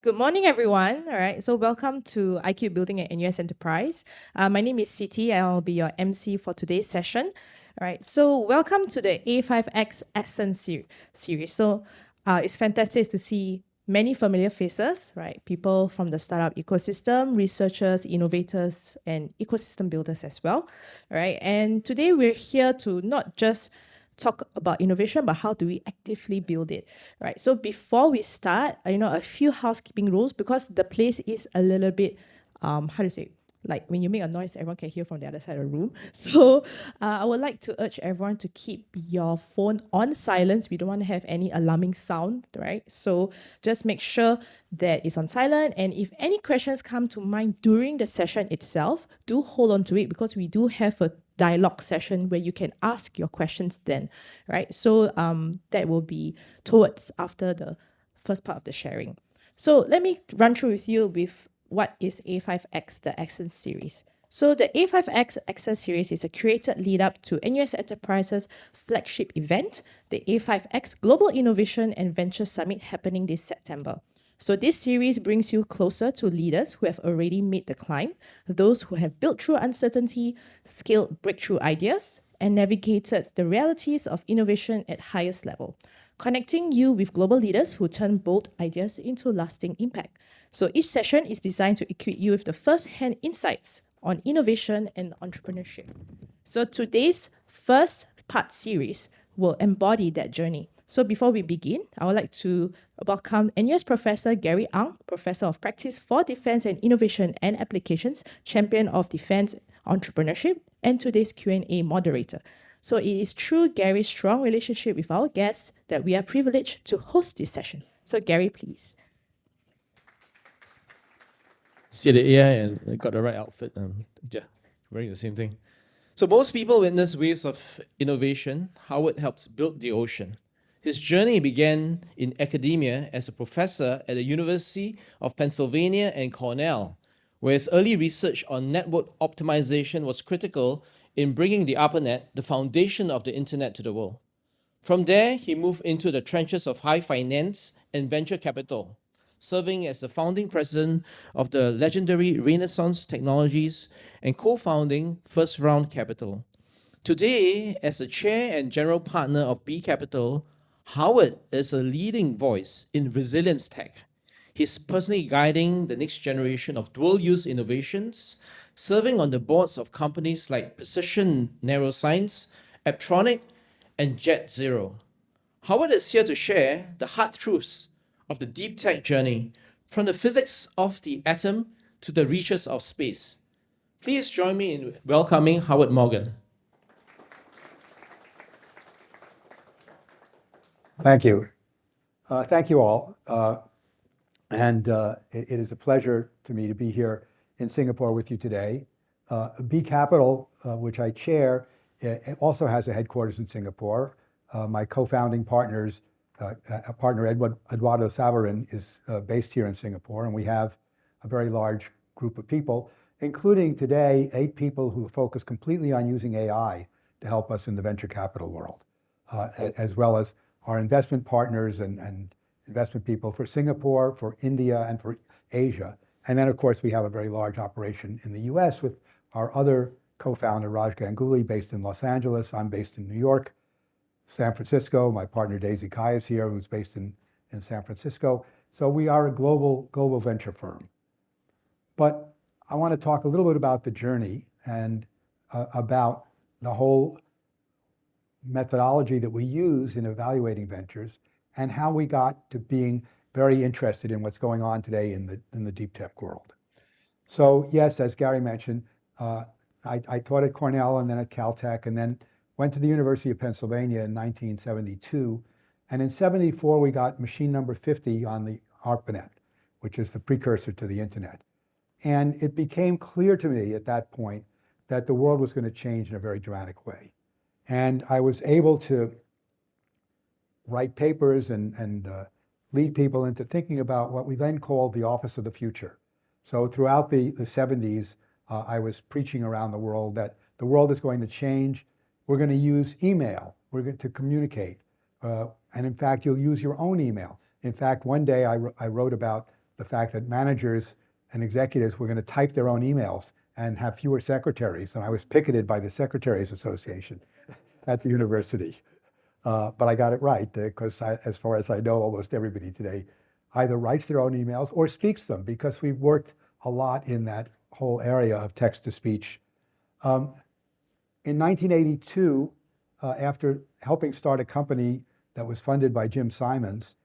Good morning, everyone. All right, so welcome to IQ Building at NUS Enterprise. My name is Siti, and I'll be your MC for today's session. All right, so welcome to the A5X Ascent Series. So it's fantastic to see many familiar faces, right? People from the startup ecosystem, researchers, innovators, and ecosystem builders as well. All right, and today we're here to not just talk about innovation, but how do we actively build it, right? So before we start, a few housekeeping rules because the place is a little bit, how do you say, like when you make a noise, everyone can hear from the other side of the room. So I would like to urge everyone to keep your phone on silence. We don't want to have any alarming sound, right? So just make sure that it's on silent. And if any questions come to mind during the session itself, do hold on to it because we do have a dialogue session where you can ask your questions then, right? So that will be towards after the first part of the sharing. So let me run through with you with what is A5X, the Ascent Series. So the A5X Ascent Series is a curated lead up to NUS Enterprise's flagship event, the A5X Global Innovation and Venture Summit happening this September. So this series brings you closer to leaders who have already made the climb, those who have built through uncertainty, scaled breakthrough ideas, and navigated the realities of innovation at highest level, connecting you with global leaders who turn bold ideas into lasting impact. So each session is designed to equip you with the first-hand insights on innovation and entrepreneurship. So today's first part series will embody that journey. So before we begin, I would like to welcome NUS Professor Gary Ang, Professor of Practice for Defense and Innovation and Applications, Champion of Defense Entrepreneurship, and today's Q&A moderator. So it is through Gary's strong relationship with our guests that we are privileged to host this session. So Gary, please. See the AI and I got the right outfit. Yeah, wearing the same thing. So most people witness waves of innovation. Howard helps build the ocean. His journey began in academia as a professor at the University of Pennsylvania and Cornell, where his early research on network optimization was critical in bringing the ARPANET, the foundation of the internet, to the world. From there, he moved into the trenches of high finance and venture capital, serving as the founding president of the legendary Renaissance Technologies and co-founding First Round Capital. Today, as the chair and general partner of B Capital, Howard is a leading voice in resilience tech. He's personally guiding the next generation of dual-use innovations, serving on the boards of companies like Precision Neuroscience, Apptronic, and Jet Zero. Howard is here to share the hard truths of the deep tech journey, from the physics of the atom to the reaches of space. Please join me in welcoming Howard Morgan. Thank you. Thank you all. It is a pleasure to me to be here in Singapore with you today. B Capital, which I chair, it also has a headquarters in Singapore. My co-founding partner Eduardo Savarin is based here in Singapore, and we have a very large group of people, including today 8 people who focus completely on using AI to help us in the venture capital world, as well as our investment partners and investment people for Singapore, for India, and for Asia. And then, of course, we have a very large operation in the US with our other co-founder, Raj Ganguly, based in Los Angeles. I'm based in New York, San Francisco. My partner, Daisy Kai, is here, who's based in San Francisco. So we are a global venture firm. But I want to talk a little bit about the journey and about the whole methodology that we use in evaluating ventures and how we got to being very interested in what's going on today in the deep tech world. So yes, as Gary mentioned, I taught at Cornell and then at Caltech, and then went to the University of Pennsylvania in 1972. And in 74, we got machine number 50 on the ARPANET, which is the precursor to the internet. And it became clear to me at that point that the world was going to change in a very dramatic way. And I was able to write papers and lead people into thinking about what we then called the Office of the Future. So throughout the 70s, I was preaching around the world that the world is going to change. We're going to use email. We're going to communicate. And in fact, you'll use your own email. In fact, one day I wrote about the fact that managers and executives were going to type their own emails and have fewer secretaries. And I was picketed by the Secretaries Association at the university. But I got it right because as far as I know, almost everybody today either writes their own emails or speaks them, because we've worked a lot in that whole area of text-to-speech. In 1982, after helping start a company that was funded by Jim Simons,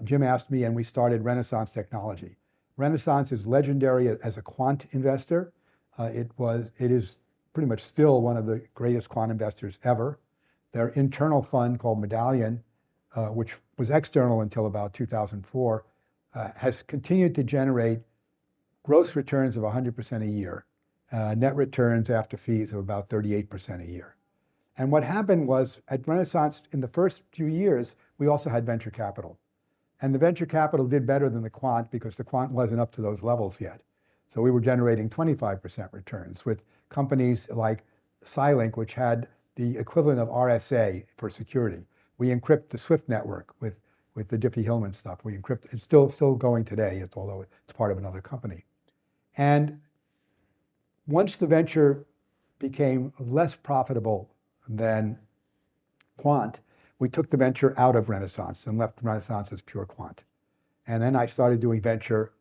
Jim asked me, and we started Renaissance Technology. Renaissance is legendary as a quant investor. It is pretty much still one of the greatest quant investors ever. Their internal fund called Medallion, which was external until about 2004, has continued to generate gross returns of 100% a year, net returns after fees of about 38% a year. And what happened was, at Renaissance, in the first few years, we also had venture capital. And the venture capital did better than the quant because the quant wasn't up to those levels yet. So we were generating 25% returns with companies like Cylink, which had the equivalent of RSA for security. We encrypt the Swift network with the Diffie-Hellman stuff. We encrypt, it's still going today, although it's part of another company. And once the venture became less profitable than quant, we took the venture out of Renaissance and left Renaissance as pure quant. And then I started doing venture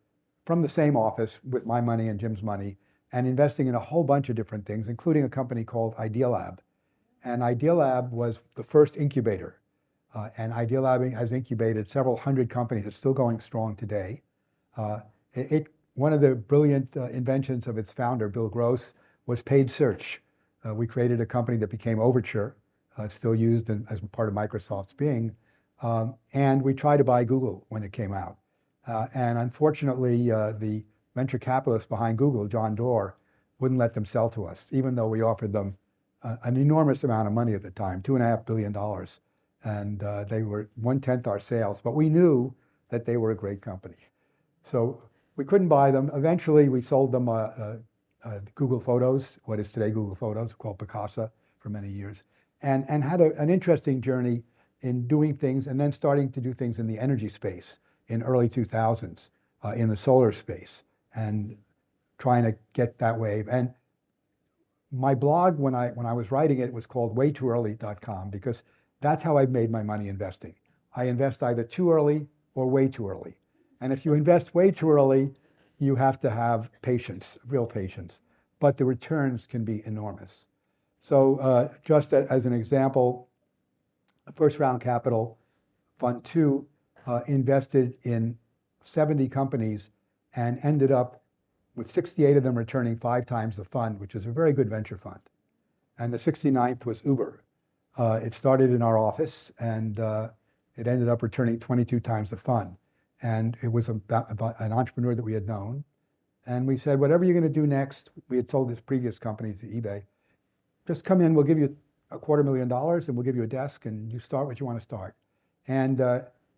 from the same office with my money and Jim's money, and investing in a whole bunch of different things, including a company called Idealab. And Idealab was the first incubator. And Idealab has incubated several hundred companies. It's still going strong today. One of the brilliant inventions of its founder, Bill Gross, was paid search. We created a company that became Overture, still used as part of Microsoft's Bing. And we tried to buy Google when it came out. And unfortunately, the venture capitalist behind Google, John Doerr, wouldn't let them sell to us, even though we offered them an enormous amount of money at the time, $2.5 billion. And they were 1/10 our sales, but we knew that they were a great company. So we couldn't buy them. Eventually, we sold them Google Photos, what is today Google Photos, called Picasa for many years, and had an interesting journey in doing things and then starting to do things in the energy space in early 2000s, in the solar space, and trying to get that wave. And my blog, when I was writing it, was called waytooearly.com, because that's how I've made my money investing. I invest either too early or way too early. And if you invest way too early, you have to have patience, real patience. But the returns can be enormous. So just as an example, First Round Capital Fund 2 invested in 70 companies and ended up with 68 of them returning 5 times the fund, which is a very good venture fund. And the 69th was Uber. It started in our office, and it ended up returning 22 times the fund. And it was about an entrepreneur that we had known. And we said, whatever you're going to do next, we had told this previous company, to eBay, just come in, we'll give you $250,000 and we'll give you a desk and you start what you want to start. And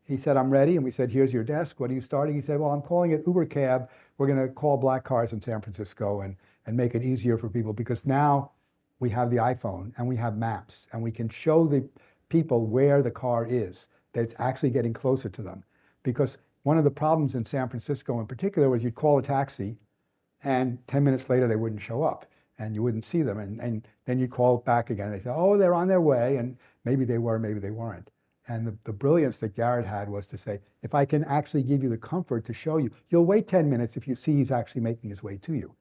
he said, I'm ready. And we said, here's your desk. What are you starting? He said, well, I'm calling it Uber Cab. We're going to call black cars in San Francisco and make it easier for people, because now we have the iPhone and we have maps and we can show the people where the car is, that it's actually getting closer to them. Because one of the problems in San Francisco in particular was you'd call a taxi and 10 minutes later they wouldn't show up and you wouldn't see them. And then you'd call back again and they say, oh, they're on their way. And maybe they were, maybe they weren't. And the brilliance that Garrett had was to say, if I can actually give you the comfort to show you, you'll wait 10 minutes if you see he's actually making his way to you.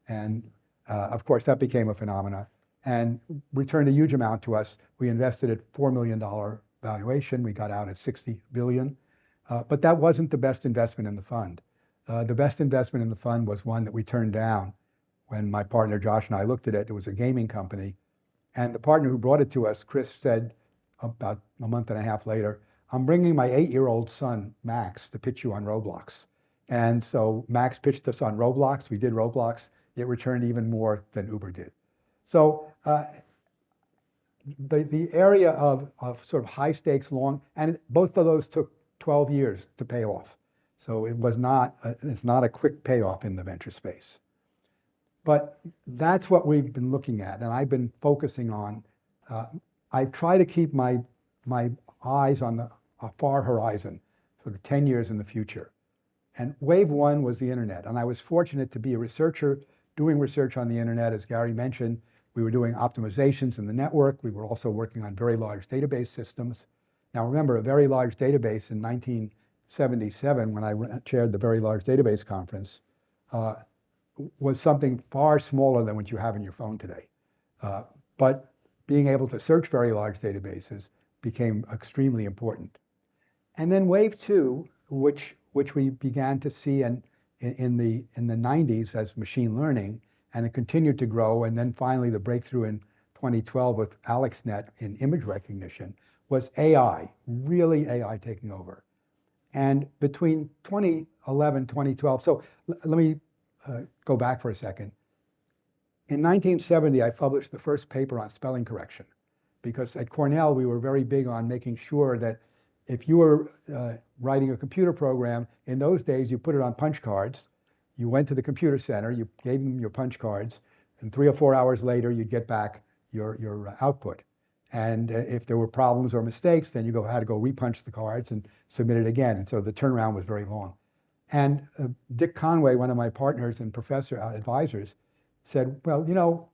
And of course, that became a phenomena and returned a huge amount to us. We invested at $4 million valuation. We got out at $60 billion. But that wasn't the best investment in the fund. The best investment in the fund was one that we turned down when my partner Josh and I looked at it. It was a gaming company. And the partner who brought it to us, Chris, said about a month and a half later, I'm bringing my 8-year-old son, Max, to pitch you on Roblox. And so Max pitched us on Roblox. We did Roblox. It returned even more than Uber did. So the area of sort of high stakes, long, and both of those took 12 years to pay off. So it's not a quick payoff in the venture space. But that's what we've been looking at, and I've been focusing on. I try to keep my eyes on a far horizon, sort of 10 years in the future. And wave one was the internet. And I was fortunate to be a researcher doing research on the internet. As Gary mentioned, we were doing optimizations in the network. We were also working on very large database systems. Now remember, a very large database in 1977, when I chaired the Very Large Database Conference, was something far smaller than what you have in your phone today. But being able to search very large databases became extremely important. And then wave two, which we began to see in the 90s as machine learning, and it continued to grow. And then finally the breakthrough in 2012 with AlexNet in image recognition was AI, really AI taking over. And between 2011, 2012, so let me go back for a second. In 1970, I published the first paper on spelling correction, because at Cornell, we were very big on making sure that if you were writing a computer program, in those days, you put it on punch cards. You went to the computer center, you gave them your punch cards, and 3 or 4 hours later, you'd get back your output. And if there were problems or mistakes, then you had to go repunch the cards and submit it again. And so the turnaround was very long. And Dick Conway, one of my partners and professor advisors, said, well, you know,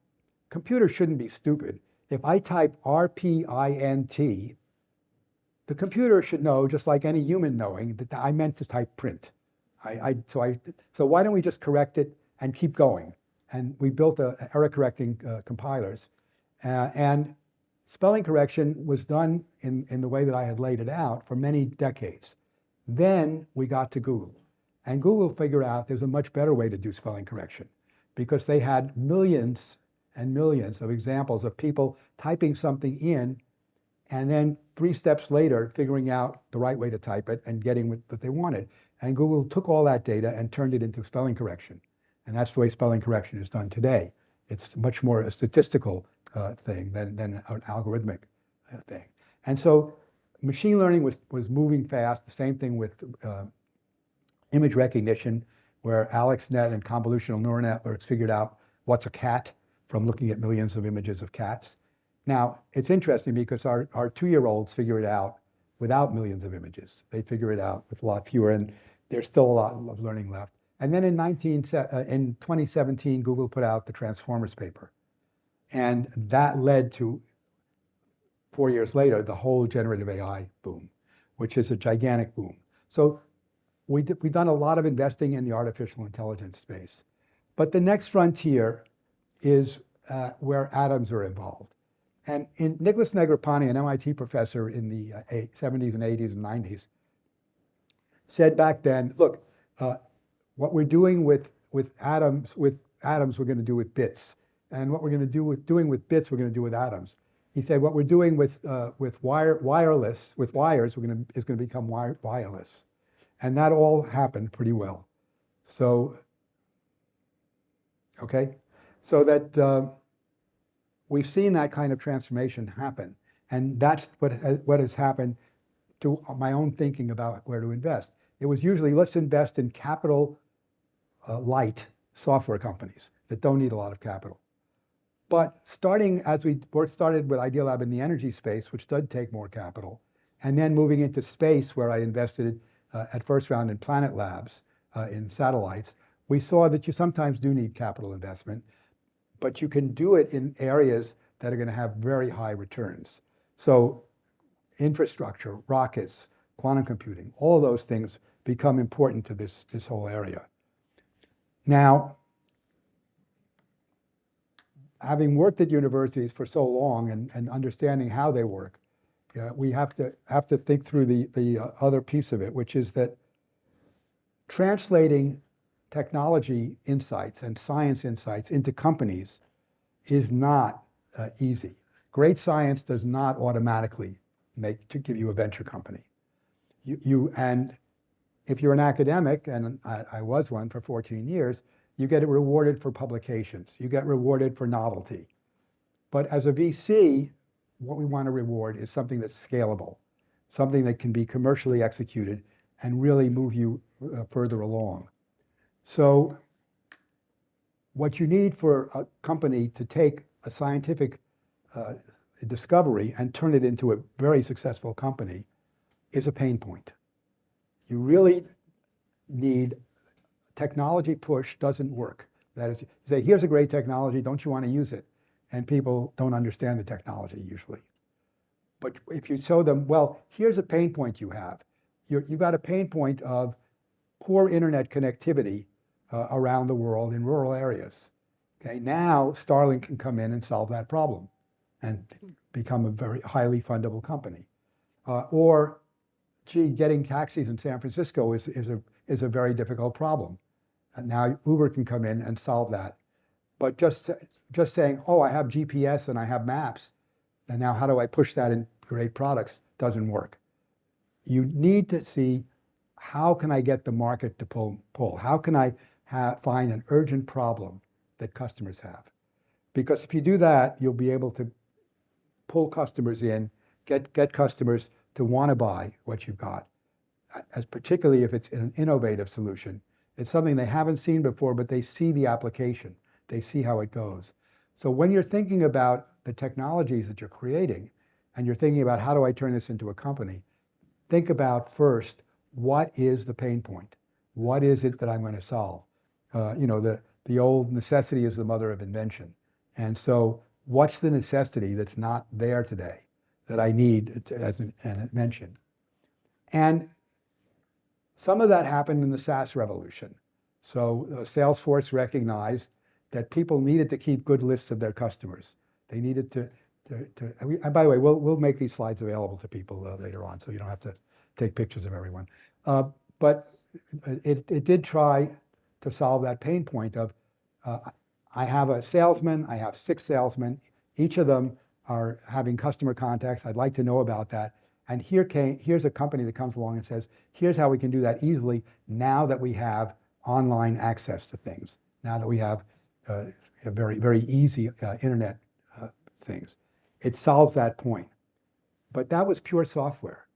computers shouldn't be stupid. If I type RPINT, the computer should know, just like any human knowing, that I meant to type print. So why don't we just correct it and keep going? And we built error correcting compilers. And spelling correction was done in the way that I had laid it out for many decades. Then we got to Google. And Google figured out there's a much better way to do spelling correction, because they had millions and millions of examples of people typing something in and then 3 steps later figuring out the right way to type it and getting what they wanted. And Google took all that data and turned it into spelling correction. And that's the way spelling correction is done today. It's much more a statistical thing than an algorithmic thing. And so machine learning was moving fast. The same thing with image recognition, where AlexNet and convolutional neural networks figured out what's a cat from looking at millions of images of cats. Now, it's interesting because our 2-year-olds figure it out without millions of images. They figure it out with a lot fewer, and there's still a lot of learning left. And then in 2017, Google put out the Transformers paper. And that led to, 4 years later, the whole generative AI boom, which is a gigantic boom. So we've done a lot of investing in the artificial intelligence space. But the next frontier is where atoms are involved. And Nicholas Negroponte, an MIT professor in the 70s and 80s and 90s, said back then, look, what we're doing with atoms, we're going to do with bits. And what we're going to do with bits, we're going to do with atoms. He said, what we're doing with wires, is going to become wireless. And that all happened pretty well. So, okay? So that we've seen that kind of transformation happen. And that's what has happened to my own thinking about where to invest. It was usually, let's invest in capital light software companies that don't need a lot of capital. But starting as we started with Idealab in the energy space, which did take more capital, and then moving into space, where I invested at first round in Planet Labs, in satellites, we saw that you sometimes do need capital investment, but you can do it in areas that are going to have very high returns. So infrastructure, rockets, quantum computing, all of those things become important to this whole area. Now, having worked at universities for so long and understanding how they work, we have to think through the other piece of it, which is that translating technology insights and science insights into companies is not easy. Great science does not automatically give you a venture company. And if you're an academic, and I was one for 14 years, you get rewarded for publications. You get rewarded for novelty. But as a VC, what we want to reward is something that's scalable, something that can be commercially executed and really move you further along. So what you need for a company to take a scientific discovery and turn it into a very successful company is a pain point. You really need technology push doesn't work. That is, you say, here's a great technology, don't you want to use it? And people don't understand the technology usually. But if you show them, well, here's a pain point you have. You've got a pain point of poor internet connectivity around the world in rural areas. Okay, now Starlink can come in and solve that problem and become a very highly fundable company. Or, gee, getting taxis in San Francisco is a very difficult problem. And now Uber can come in and solve that. But just saying, oh, I have GPS and I have maps, and now how do I push that in great products, doesn't work. You need to see, how can I get the market to pull? How can I find an urgent problem that customers have? Because if you do that, you'll be able to pull customers in, get customers to want to buy what you've got, as particularly if it's an innovative solution. It's something they haven't seen before, but they see the application. They see how it goes. So when you're thinking about the technologies that you're creating, and you're thinking about how do I turn this into a company, think about first, what is the pain point? What is it that I'm going to solve? The old necessity is the mother of invention. And so what's the necessity that's not there today that I need as an invention? And some of that happened in the SaaS revolution. So Salesforce recognized that people needed to keep good lists of their customers. They needed to and by the way, we'll make these slides available to people later on, so you don't have to take pictures of everyone. But it did try to solve that pain point of, I have a salesman, I have 6 salesmen, each of them are having customer contacts, I'd like to know about that. And here's a company that comes along and says, here's how we can do that easily now that we have online access to things, now that we have very, very easy internet things. It solves that point. But that was pure software.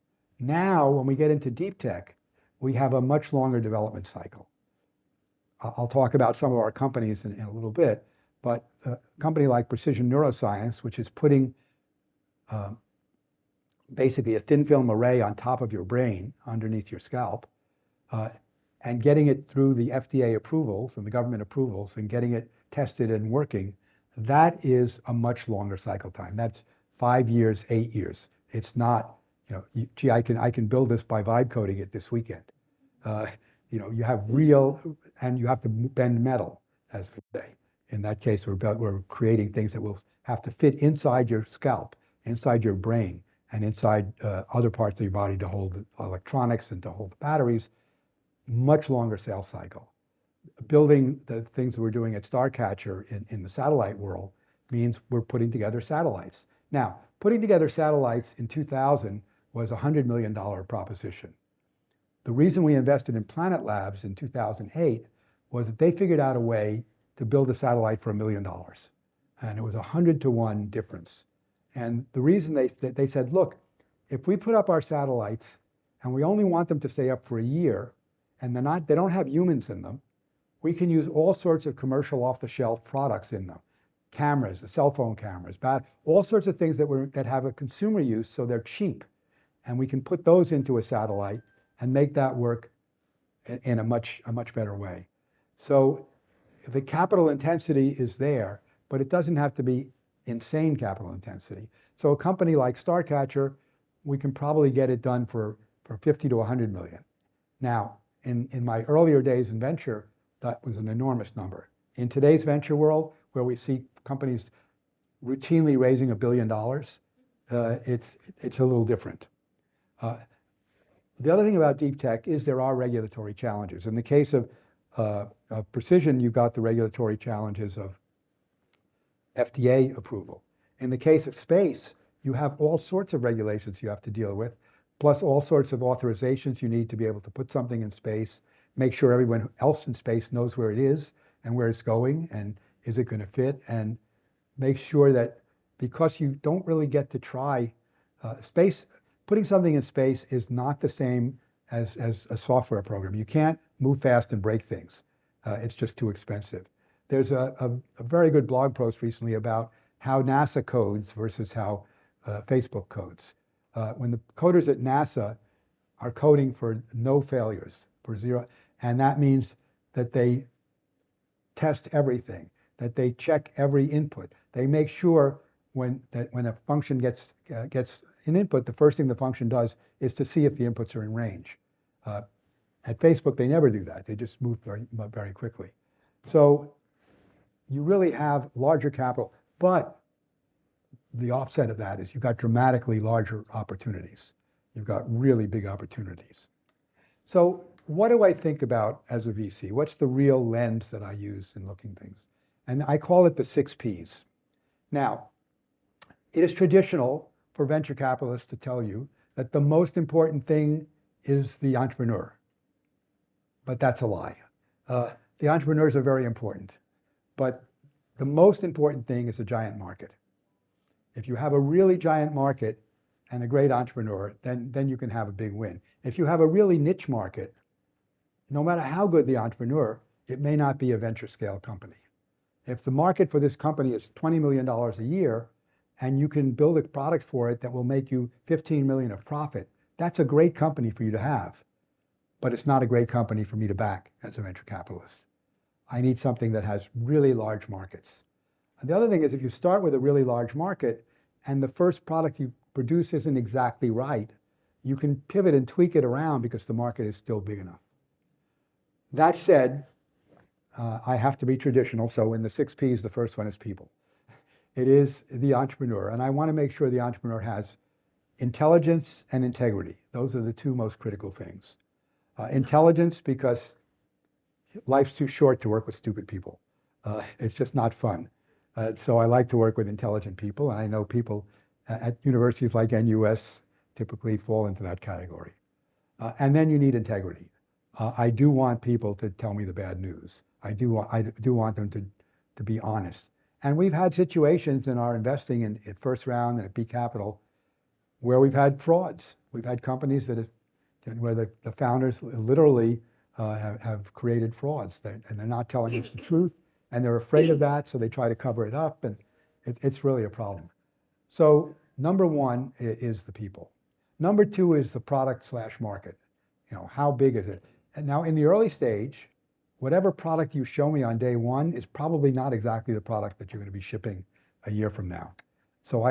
Now, when we get into deep tech, we have a much longer development cycle. I'll talk about some of our companies in a little bit, but a company like Precision Neuroscience, which is putting basically a thin film array on top of your brain underneath your scalp, and getting it through the FDA approvals and the government approvals and getting it tested and working, that is a much longer cycle time. That's 5 years, 8 years. It's not, gee, I can build this by vibe coding it this weekend. You have real, and you have to bend metal, as we say. In that case, we're creating things that will have to fit inside your scalp, inside your brain, and inside other parts of your body to hold the electronics and to hold the batteries. Much longer sales cycle. Building the things that we're doing at Starcatcher in the satellite world means we're putting together satellites. Now, putting together satellites in 2000 was a $100 million proposition. The reason we invested in Planet Labs in 2008 was that they figured out a way to build a satellite for $1 million. And it was a 100-to-1 difference. And the reason they said, look, if we put up our satellites and we only want them to stay up for a year, and they don't have humans in them, we can use all sorts of commercial off-the-shelf products in them. Cameras, the cell phone cameras, all sorts of things that have a consumer use, so they're cheap. And we can put those into a satellite and make that work in a much better way. So the capital intensity is there, but it doesn't have to be insane capital intensity. So a company like Starcatcher, we can probably get it done for 50 to 100 million. Now, in my earlier days in venture, that was an enormous number. In today's venture world, where we see companies routinely raising $1 billion, it's a little different. The other thing about deep tech is there are regulatory challenges. In the case of Precision, you've got the regulatory challenges of FDA approval. In the case of space, you have all sorts of regulations you have to deal with, plus all sorts of authorizations you need to be able to put something in space, make sure everyone else in space knows where it is and where it's going and is it going to fit, and make sure that, because you don't really get to try space, putting something in space is not the same as a software program. You can't move fast and break things. It's just too expensive. There's a very good blog post recently about how NASA codes versus how Facebook codes. When the coders at NASA are coding for no failures, for zero. And that means that they test everything, that they check every input. They make sure when a function gets an input, the first thing the function does is to see if the inputs are in range. At Facebook, they never do that. They just move very, very quickly. So you really have larger capital, but the offset of that is you've got dramatically larger opportunities. You've got really big opportunities. So what do I think about as a VC? What's the real lens that I use in looking at things? And I call it the 6 Ps. Now, it is traditional for venture capitalists to tell you that the most important thing is the entrepreneur. But that's a lie. The entrepreneurs are very important, but the most important thing is a giant market. If you have a really giant market and a great entrepreneur, then you can have a big win. If you have a really niche market, no matter how good the entrepreneur, it may not be a venture scale company. If the market for this company is $20 million a year, and you can build a product for it that will make you $15 million of profit, that's a great company for you to have. But it's not a great company for me to back as a venture capitalist. I need something that has really large markets. And the other thing is, if you start with a really large market and the first product you produce isn't exactly right, you can pivot and tweak it around because the market is still big enough. That said, I have to be traditional. So in the 6 Ps, the first one is people. It is the entrepreneur. And I want to make sure the entrepreneur has intelligence and integrity. Those are the 2 most critical things. Intelligence, because life's too short to work with stupid people. It's just not fun. So I like to work with intelligent people, and I know people at universities like NUS typically fall into that category. And then you need integrity. I do want people to tell me the bad news. I do want them to be honest. And we've had situations in our investing at first round and at B Capital where we've had frauds. We've had companies where the founders literally have created frauds, and they're not telling us the truth, and they're afraid of that, so they try to cover it up, and it's really a problem. So number 1 is the people. Number 2 is the product/market. How big is it? And now in the early stage, whatever product you show me on day 1 is probably not exactly the product that you're going to be shipping a year from now. So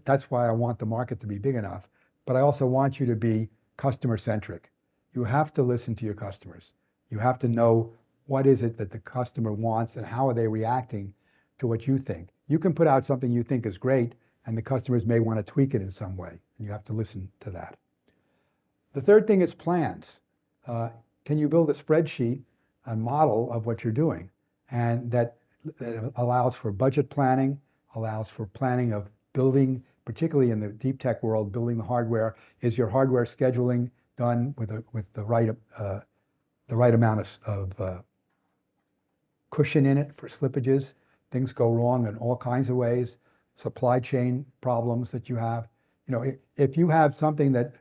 that's why I want the market to be big enough, but I also want you to be customer-centric. You have to listen to your customers. You have to know what is it that the customer wants and how are they reacting to what you think. You can put out something you think is great, and the customers may want to tweak it in some way, and you have to listen to that. The third thing is plans. Can you build a spreadsheet, a model of what you're doing, and that allows for budget planning, allows for planning of building, particularly in the deep tech world, building the hardware. Is your hardware scheduling done with the right amount of cushion in it for slippages? Things go wrong in all kinds of ways. Supply chain problems that you have. If you have something that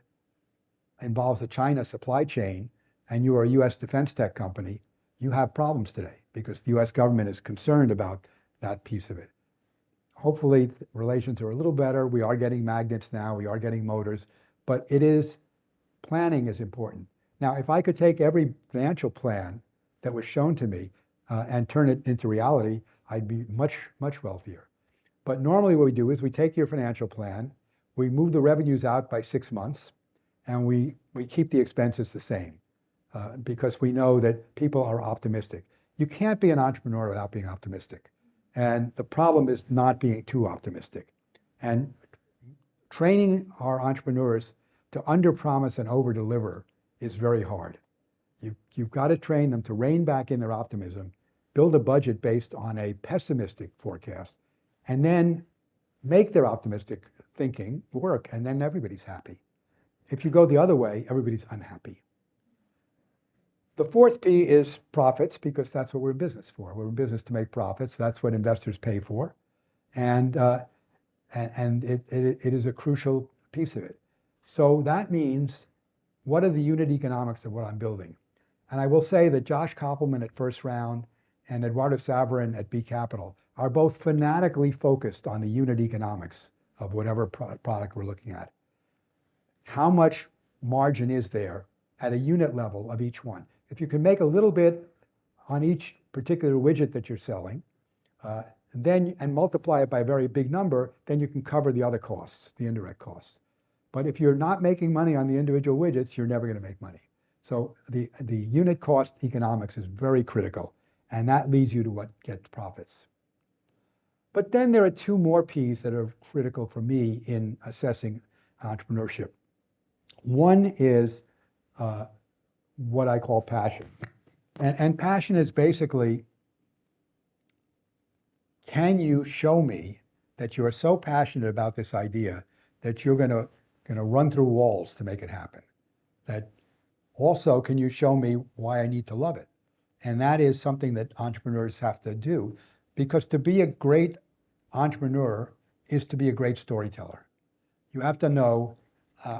involves the China supply chain and you are a U.S. defense tech company, you have problems today because the U.S. government is concerned about that piece of it. Hopefully relations are a little better. We are getting magnets now, we are getting motors, but planning is important. Now, if I could take every financial plan that was shown to me and turn it into reality, I'd be much, much wealthier. But normally what we do is we take your financial plan, we move the revenues out by 6 months, and we keep the expenses the same because we know that people are optimistic. You can't be an entrepreneur without being optimistic. And the problem is not being too optimistic. And training our entrepreneurs to underpromise and overdeliver is very hard. You've got to train them to rein back in their optimism, build a budget based on a pessimistic forecast, and then make their optimistic thinking work, and then everybody's happy. If you go the other way, everybody's unhappy. The fourth P is profits, because that's what we're in business for. We're in business to make profits. That's what investors pay for. And it is a crucial piece of it. So that means, what are the unit economics of what I'm building? And I will say that Josh Koppelman at First Round and Eduardo Saverin at B Capital are both fanatically focused on the unit economics of whatever product we're looking at. How much margin is there at a unit level of each one. If you can make a little bit on each particular widget that you're selling, and multiply it by a very big number, then you can cover the other costs, the indirect costs. But if you're not making money on the individual widgets, you're never going to make money. So the unit cost economics is very critical, and that leads you to what gets profits. But then there are two more P's that are critical for me in assessing entrepreneurship. One is what I call passion. And passion is basically, can you show me that you are so passionate about this idea that you're gonna run through walls to make it happen? That also, can you show me why I need to love it? And that is something that entrepreneurs have to do, because to be a great entrepreneur is to be a great storyteller. You have to know,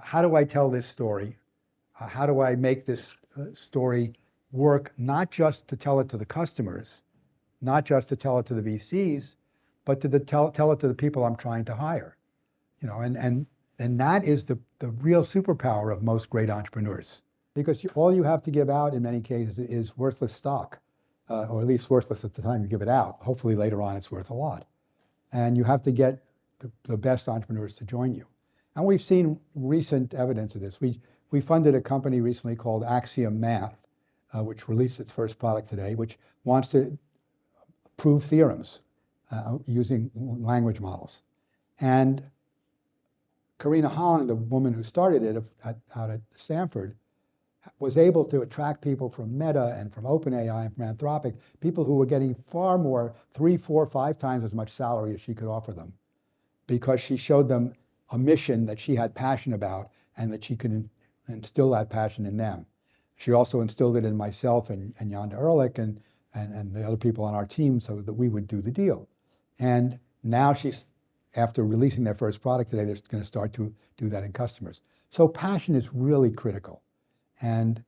how do I tell this story? How do I make this story work, not just to tell it to the customers, not just to tell it to the VCs, but to tell it to the people I'm trying to hire. And that is the real superpower of most great entrepreneurs. Because all you have to give out in many cases is worthless stock, or at least worthless at the time you give it out. Hopefully later on it's worth a lot. And you have to get the best entrepreneurs to join you. And we've seen recent evidence of this. We funded a company recently called Axiom Math, which released its first product today, which wants to prove theorems using language models. And Karina Holland, the woman who started it out at Stanford, was able to attract people from Meta and from OpenAI and from Anthropic, people who were getting far more, 3, 4, 5 times as much salary as she could offer them, because she showed them a mission that she had passion about and that she could instill that passion in them. She also instilled it in myself and Yonda Ehrlich and the other people on our team so that we would do the deal. And now she's, after releasing their first product today, they're going to start to do that in customers. So passion is really critical. And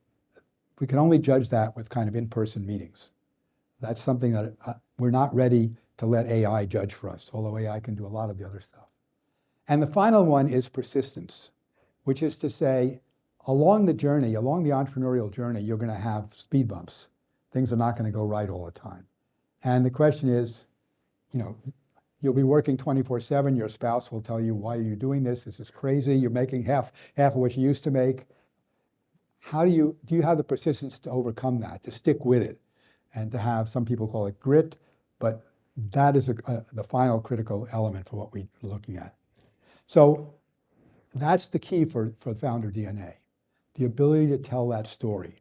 we can only judge that with kind of in-person meetings. That's something that we're not ready to let AI judge for us, although AI can do a lot of the other stuff. And the final one is persistence, which is to say, along the journey, along the entrepreneurial journey, you're going to have speed bumps. Things are not going to go right all the time. And the question is, you'll be working 24/7. Your spouse will tell you, why are you doing this? This is crazy. You're making half of what you used to make. Do you have the persistence to overcome that, to stick with it, and to have, some people call it grit, but that is the final critical element for what we're looking at. So that's the key for founder DNA, the ability to tell that story,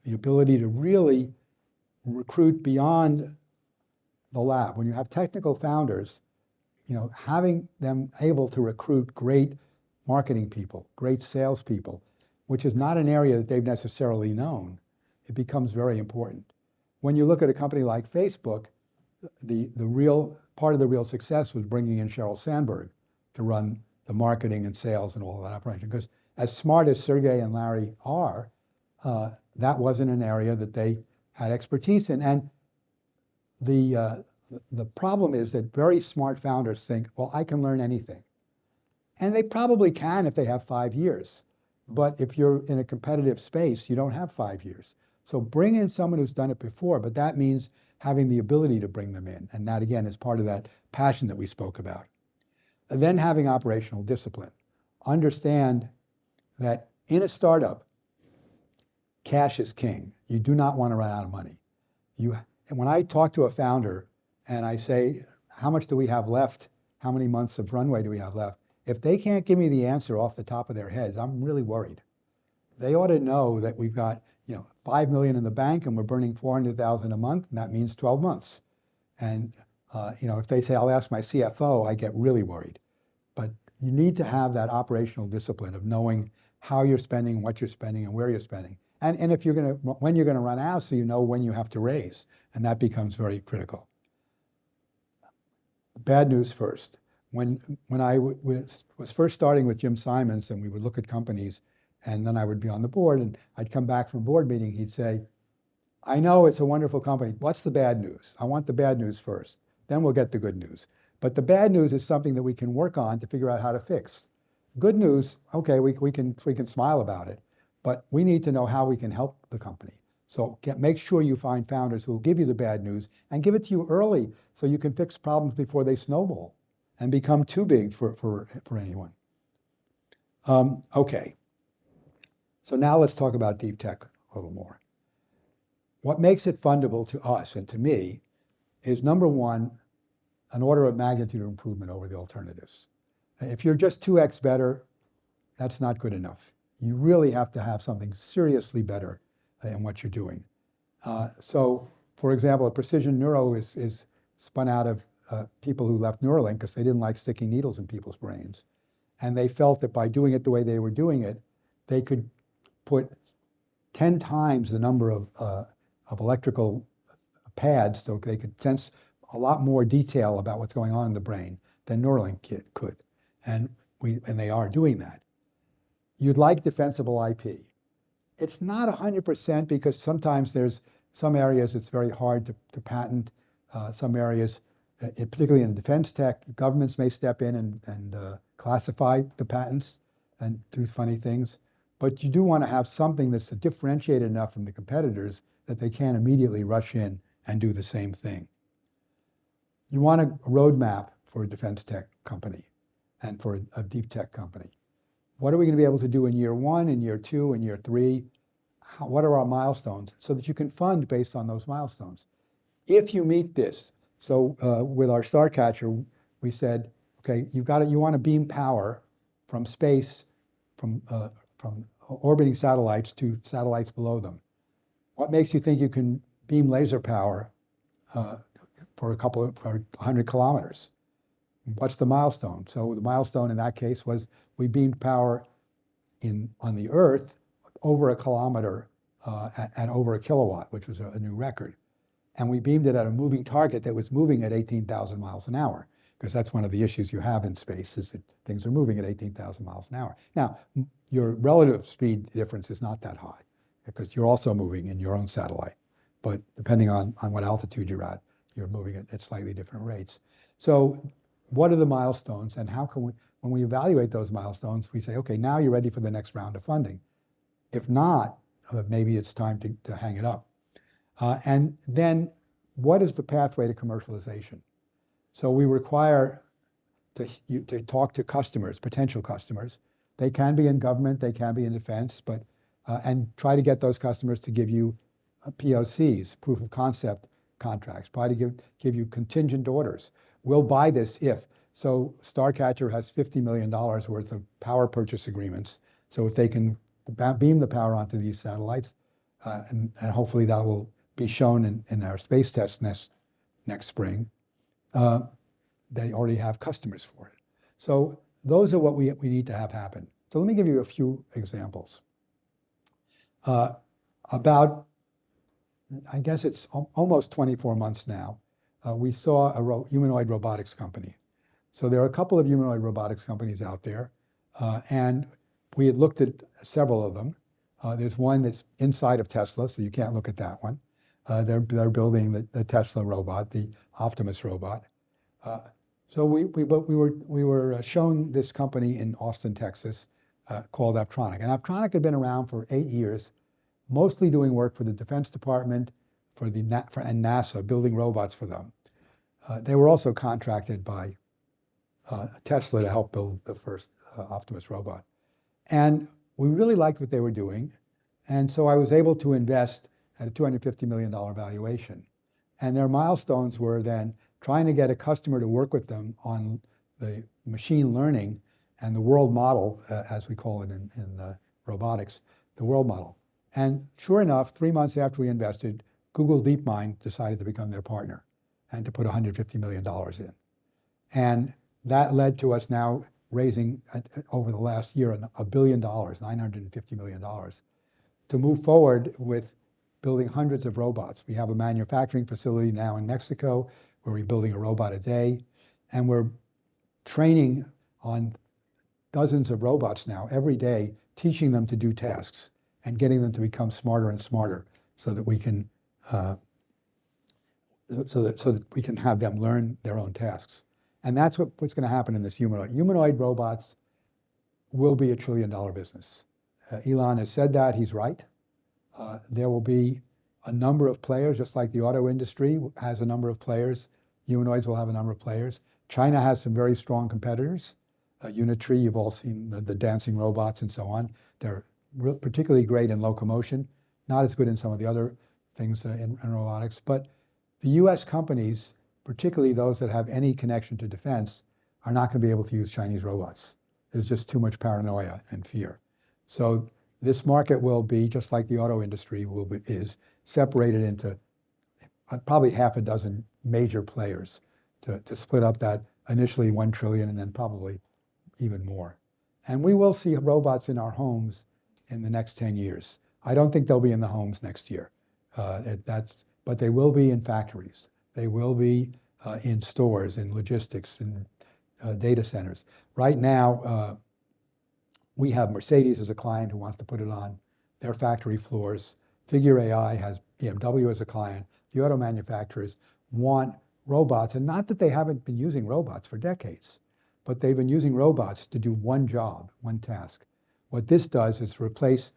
the ability to really recruit beyond the lab. When you have technical founders, having them able to recruit great marketing people, great salespeople, which is not an area that they've necessarily known, it becomes very important. When you look at a company like Facebook, the real part of the real success was bringing in Sheryl Sandberg to run the marketing and sales and all of that operation. Because as smart as Sergey and Larry are, that wasn't an area that they had expertise in. And the problem is that very smart founders think, well, I can learn anything. And they probably can if they have 5 years. But if you're in a competitive space, you don't have 5 years. So bring in someone who's done it before, but that means having the ability to bring them in. And that, again, is part of that passion that we spoke about. And then having operational discipline. Understand that in a startup, cash is king. You do not want to run out of money. And when I talk to a founder and I say, how much do we have left? How many months of runway do we have left? If they can't give me the answer off the top of their heads, I'm really worried. They ought to know that we've got, $5 million in the bank and we're burning $400,000 a month, and that means 12 months. And if they say, I'll ask my CFO, I get really worried. But you need to have that operational discipline of knowing how you're spending, what you're spending, and where you're spending. And when you're gonna run out, so you know when you have to raise, and that becomes very critical. Bad news first. When I was first starting with Jim Simons, and we would look at companies, and then I would be on the board, and I'd come back from a board meeting, he'd say, I know it's a wonderful company. What's the bad news? I want the bad news first. Then we'll get the good news. But the bad news is something that we can work on to figure out how to fix. Good news, okay, we can smile about it. but we need to know how we can help the company. So make sure you find founders who will give you the bad news and give it to you early so you can fix problems before they snowball and become too big for anyone. Okay, so now let's talk about deep tech a little more. What makes it fundable to us and to me is, number one, an order of magnitude improvement over the alternatives. If you're just 2x better, that's not good enough. You really have to have something seriously better in what you're doing. So, for example, a Precision Neuro is spun out of people who left Neuralink because they didn't like sticking needles in people's brains. And they felt that by doing it the way they were doing it, they could put 10 times the number of electrical pads so they could sense a lot more detail about what's going on in the brain than Neuralink could. And they are doing that. You'd like defensible IP. It's not 100% because sometimes there's some areas it's very hard to patent. Some areas, particularly in defense tech, governments may step in and classify the patents and do funny things. But you do want to have something that's differentiated enough from the competitors that they can't immediately rush in and do the same thing. You want a roadmap for a defense tech company and for a deep tech company. What are we going to be able to do in year 1, in year 2, in year 3? What are our milestones? So that you can fund based on those milestones. If you meet this, so with our Starcatcher, we said, okay, you want to beam power from space, from orbiting satellites to satellites below them. What makes you think you can beam laser power for 100 kilometers? What's the milestone? So the milestone in that case was we beamed power on the Earth over a kilometer and over a kilowatt, which was a new record. And we beamed it at a moving target that was moving at 18,000 miles an hour, because that's one of the issues you have in space is that things are moving at 18,000 miles an hour. Now, your relative speed difference is not that high because you're also moving in your own satellite. But depending on what altitude you're at, you're moving at slightly different rates. So what are the milestones and how can we, when we evaluate those milestones, we say, okay, now you're ready for the next round of funding. If not, maybe it's time to hang it up. And then what is the pathway to commercialization? So we require to talk to customers, potential customers. They can be in government, they can be in defense, but and try to get those customers to give you POCs, proof of concept contracts, try to give you contingent orders. We'll buy this if. So Starcatcher has $50 million worth of power purchase agreements. So if they can beam the power onto these satellites, and hopefully that will be shown in our space test next spring, they already have customers for it. So those are what we need to have happen. So let me give you a few examples. About, I guess it's almost 24 months now, we saw a humanoid robotics company. So there are a couple of humanoid robotics companies out there, and we had looked at several of them. There's one that's inside of Tesla, so you can't look at that one. They're building the Tesla robot, the Optimus robot. So we were shown this company in Austin, Texas, called Aptronic. And Aptronic had been around for 8 years, mostly doing work for the Defense Department and NASA, building robots for them. They were also contracted by Tesla to help build the first Optimus robot. And we really liked what they were doing. And so I was able to invest at a $250 million valuation. And their milestones were then trying to get a customer to work with them on the machine learning and the world model, as we call it in robotics, the world model. And sure enough, 3 months after we invested, Google DeepMind decided to become their partner and to put $150 million in. And that led to us now raising, over the last year, $1 billion, $950 million, to move forward with building hundreds of robots. We have a manufacturing facility now in Mexico where we're building a robot a day, and we're training on dozens of robots now every day, teaching them to do tasks and getting them to become smarter and smarter so that we can so that we can have them learn their own tasks. And that's what's going to happen in this humanoid. Humanoid robots will be $1 trillion business. Elon has said that, he's right. There will be a number of players, just like the auto industry has a number of players. Humanoids will have a number of players. China has some very strong competitors. Unitree, you've all seen the dancing robots and so on. They're particularly great in locomotion, not as good in some of the other things in robotics. But the US companies, particularly those that have any connection to defense, are not going to be able to use Chinese robots. There's just too much paranoia and fear. So this market will be, just like the auto industry is, separated into probably half a dozen major players to split up that initially 1 trillion and then probably even more. And we will see robots in our homes in the next 10 years. I don't think they'll be in the homes next year. But they will be in factories. They will be in stores, in logistics, in data centers. Right now, we have Mercedes as a client who wants to put it on their factory floors. Figure AI has BMW as a client. The auto manufacturers want robots, and not that they haven't been using robots for decades, but they've been using robots to do one job, one task. What this does is replace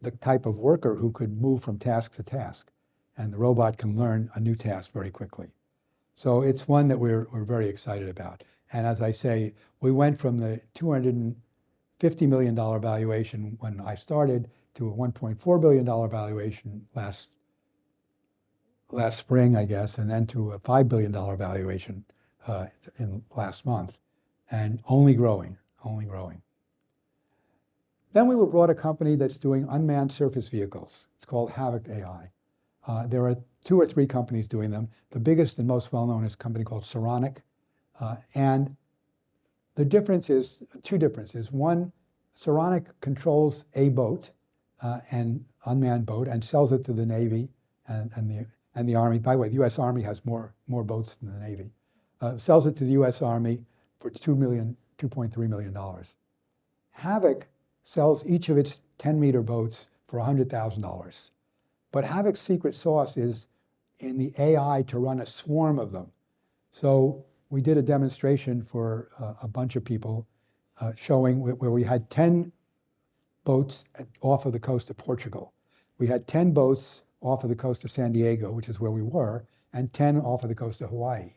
the type of worker who could move from task to task, and the robot can learn a new task very quickly. So it's one that we're very excited about. And as I say, we went from the $250 million valuation when I started to a $1.4 billion valuation last spring, I guess, and then to a $5 billion valuation in last month, and only growing, only growing. Then we were brought a company that's doing unmanned surface vehicles. It's called Havoc AI. There are 2 or 3 companies doing them. The biggest and most well-known is a company called Saronic. And the difference is, 2 differences. One, Saronic controls a boat, an unmanned boat, and sells it to the Navy and the Army. By the way, the US Army has more boats than the Navy. Sells it to the US Army for $2.3 million. Havoc sells each of its 10-meter boats for $100,000. But Havoc's secret sauce is in the AI to run a swarm of them. So we did a demonstration for a bunch of people showing where we had 10 boats off of the coast of Portugal. We had 10 boats off of the coast of San Diego, which is where we were, and 10 off of the coast of Hawaii.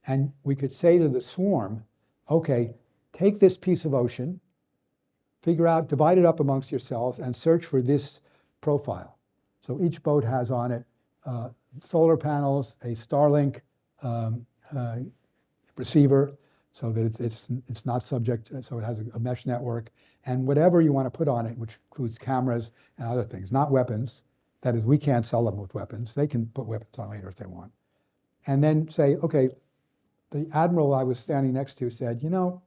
And we could say to the swarm, okay, take this piece of ocean, figure out, divide it up amongst yourselves, and search for this profile. So each boat has on it solar panels, a Starlink receiver, so that it's not subject, so it has a mesh network, and whatever you want to put on it, which includes cameras and other things, not weapons. That is, we can't sell them with weapons. They can put weapons on later if they want. And then say, okay, the admiral I was standing next to said, you know,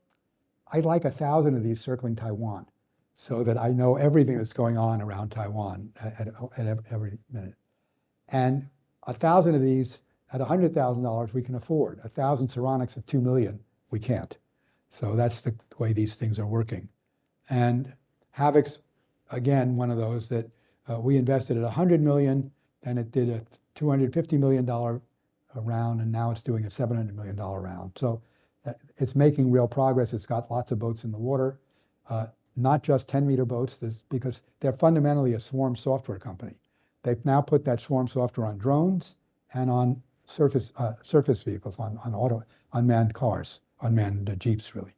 I'd like 1,000 of these circling Taiwan so that I know everything that's going on around Taiwan at every minute. And 1,000 of these at $100,000 we can afford. 1,000 Saronics at $2 million, we can't. So that's the way these things are working. And Havoc's, again, one of those that we invested at $100 million, then it did a $250 million round, and now it's doing a $700 million round. So it's making real progress. It's got lots of boats in the water, not just 10-meter boats, because they're fundamentally a swarm software company. They've now put that swarm software on drones and on surface vehicles, on unmanned cars, unmanned Jeeps, really.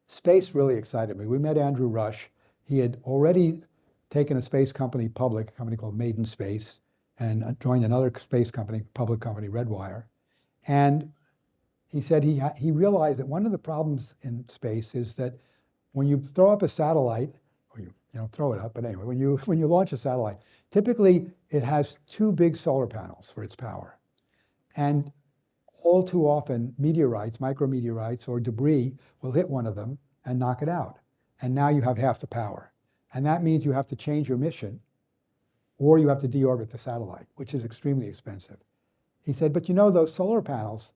Space really excited me. We met Andrew Rush. He had already taken a space company public, a company called Maiden Space, and joined another space company, public company, Redwire. And he said he realized that one of the problems in space is that when you throw up a satellite, or you don't throw it up, but anyway, when you launch a satellite, typically it has 2 big solar panels for its power. And all too often, meteorites, micrometeorites, or debris will hit one of them and knock it out. And now you have half the power. And that means you have to change your mission, or you have to deorbit the satellite, which is extremely expensive. He said, but you know, those solar panels,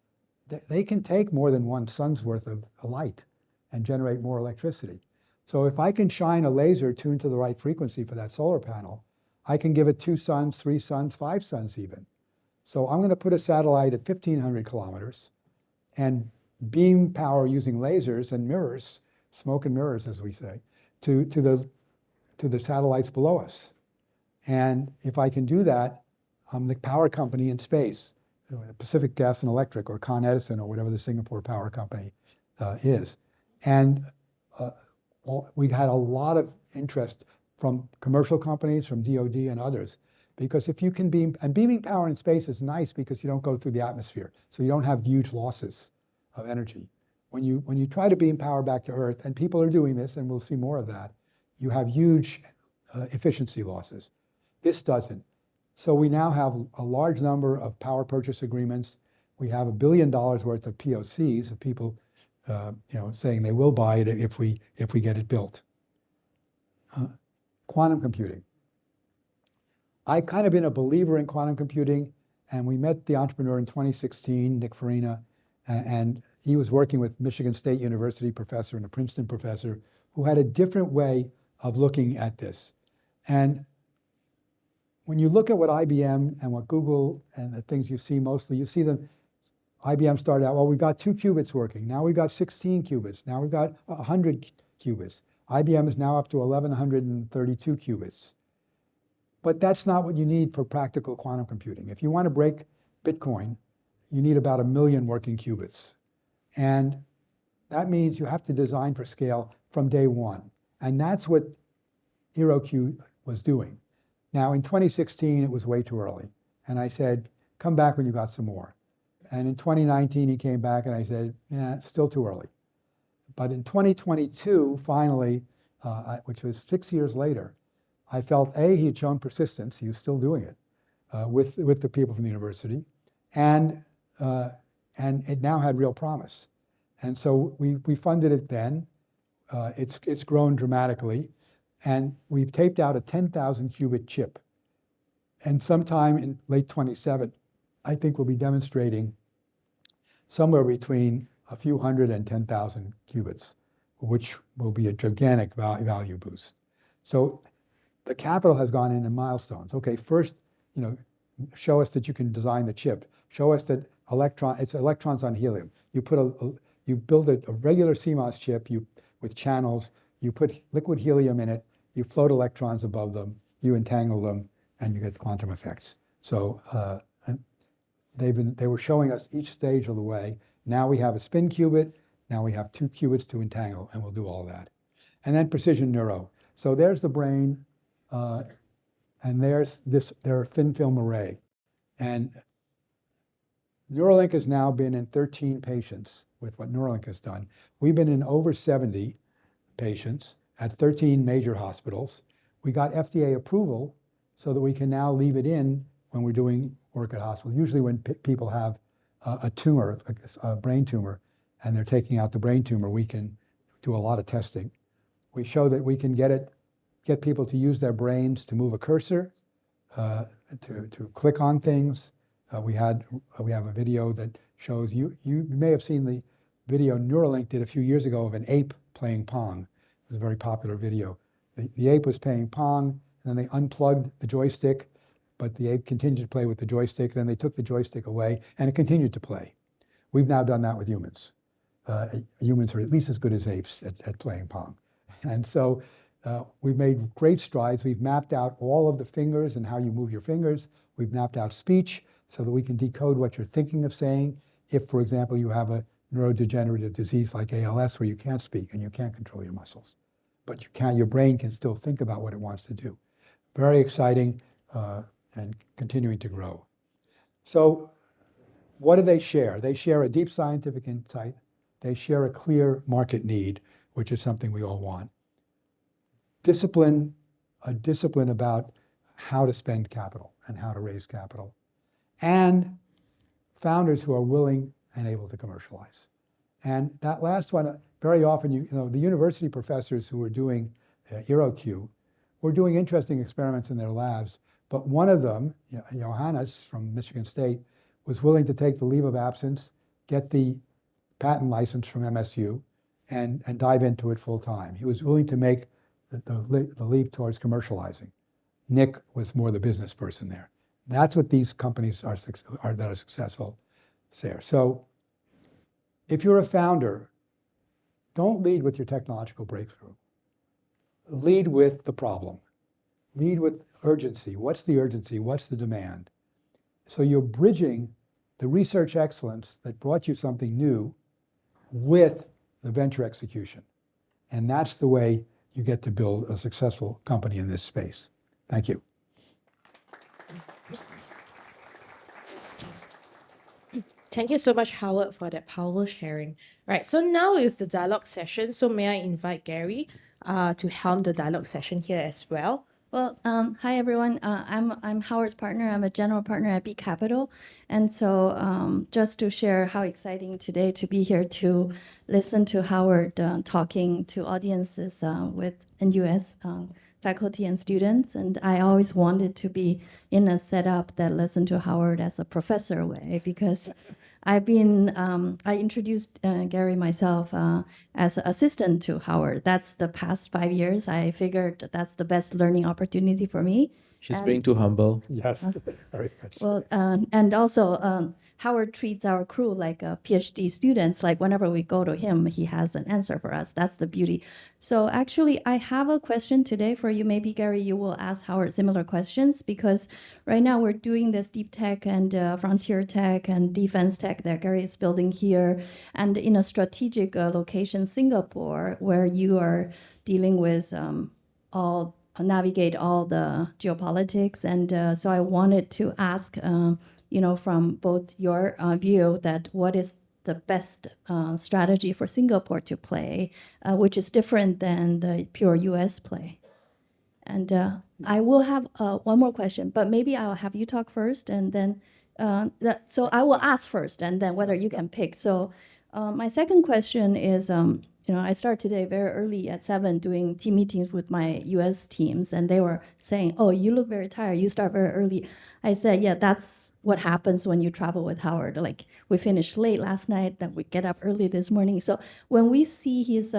they can take more than 1 sun's worth of light and generate more electricity. So if I can shine a laser tuned to the right frequency for that solar panel, I can give it 2 suns, 3 suns, 5 suns even. So I'm going to put a satellite at 1,500 kilometers and beam power using lasers and mirrors, smoke and mirrors, as we say, to the satellites below us. And if I can do that, I'm the power company in space, Pacific Gas and Electric or Con Edison or whatever the Singapore power company is. And we had a lot of interest from commercial companies, from DoD and others, because if you can beam, and beaming power in space is nice because you don't go through the atmosphere, so you don't have huge losses of energy. When you try to beam power back to Earth, and people are doing this, and we'll see more of that, you have huge efficiency losses. This doesn't. So we now have a large number of power purchase agreements. We have $1 billion worth of POCs of people, saying they will buy it if we get it built. Quantum computing. I've kind of been a believer in quantum computing, and we met the entrepreneur in 2016, Nick Farina, and he was working with Michigan State University professor and a Princeton professor who had a different way of looking at this. And when you look at what IBM and what Google and the things you see mostly, you see them, IBM started out, well, we've got 2 qubits working. Now we've got 16 qubits. Now we've got 100 qubits. IBM is now up to 1,132 qubits. But that's not what you need for practical quantum computing. If you want to break Bitcoin, you need about 1 million working qubits. And that means you have to design for scale from day one. And that's what HeroQ was doing. Now, in 2016, it was way too early. And I said, come back when you got some more. And in 2019, he came back and I said, yeah, it's still too early. But in 2022, finally, which was 6 years later, I felt, A, he had shown persistence. He was still doing it with the people from the university. And it now had real promise. And so we funded it then. It's grown dramatically. And we've taped out a 10,000 qubit chip. And sometime in late 27, I think we'll be demonstrating somewhere between a few hundred and 10,000 qubits, which will be a gigantic value boost. So the capital has gone in milestones. Okay, first, show us that you can design the chip. Show us that it's electrons on helium. You build a regular CMOS chip with channels. You put liquid helium in it. You float electrons above them. You entangle them, and you get quantum effects. So they were showing us each stage of the way. Now we have a spin qubit. Now we have 2 qubits to entangle, and we'll do all that. And then precision neuro. So there's the brain, and there's their thin film array. And Neuralink has now been in 13 patients with what Neuralink has done. We've been in over 70 patients at 13 major hospitals. We got FDA approval so that we can now leave it in when we're doing work at hospitals. Usually when people have a tumor, a brain tumor, and they're taking out the brain tumor, we can do a lot of testing. We show that we can get people to use their brains to move a cursor, to click on things. We have a video that shows, you may have seen the video Neuralink did a few years ago of an ape playing Pong. It was a very popular video. The ape was playing Pong, and then they unplugged the joystick, but the ape continued to play with the joystick. Then they took the joystick away, and it continued to play. We've now done that with humans. Humans are at least as good as apes at playing Pong. And so we've made great strides. We've mapped out all of the fingers and how you move your fingers. We've mapped out speech so that we can decode what you're thinking of saying. If, for example, you have a neurodegenerative disease like ALS where you can't speak and you can't control your muscles, but your brain can still think about what it wants to do. Very exciting and continuing to grow. So what do they share? They share a deep scientific insight. They share a clear market need, which is something we all want. A discipline about how to spend capital and how to raise capital. And founders who are willing and able to commercialize. And that last one, very often, the university professors who were doing HeroQ were doing interesting experiments in their labs, but one of them, Johannes from Michigan State, was willing to take the leave of absence, get the patent license from MSU, and dive into it full time. He was willing to make the leap towards commercializing. Nick was more the business person there. That's what these companies that are successful share. So if you're a founder, don't lead with your technological breakthrough. lead with the problem. Lead with urgency. What's the urgency? What's the demand? So you're bridging the research excellence that brought you something new with the venture execution. And that's the way you get to build a successful company in this space. Thank you. Thank you so much, Howard, for that powerful sharing. Right, so now is the dialogue session. So may I invite Gary to helm the dialogue session here as well? Well, hi everyone. I'm Howard's partner. I'm a general partner at B Capital, and so just to share how exciting today to be here to listen to Howard talking to audiences with NUS faculty and students. And I always wanted to be in a setup that listened to Howard as a professor way, because I've been, I introduced Gary myself as an assistant to Howard. That's the past 5 years. I figured that's the best learning opportunity for me. She's being too humble. Yes, very much. Well, and also Howard treats our crew like PhD students. Like whenever we go to him, he has an answer for us. That's the beauty. So actually, I have a question today for you. Maybe, Gary, you will ask Howard similar questions, because right now we're doing this deep tech and frontier tech and defense tech that Gary is building here. And in a strategic location, Singapore, where you are dealing with navigate all the geopolitics. And so I wanted to ask, from both your view, that what is the best strategy for Singapore to play, which is different than the pure US play. And I will have one more question, but maybe I'll have you talk first, and then, so I will ask first, and then whether you can pick. So my second question is, I started today very early at 7 doing team meetings with my US teams, and they were saying, oh, you look very tired. You start very early. I said, yeah, that's what happens when you travel with Howard. Like, we finished late last night, then we get up early this morning. So when we see his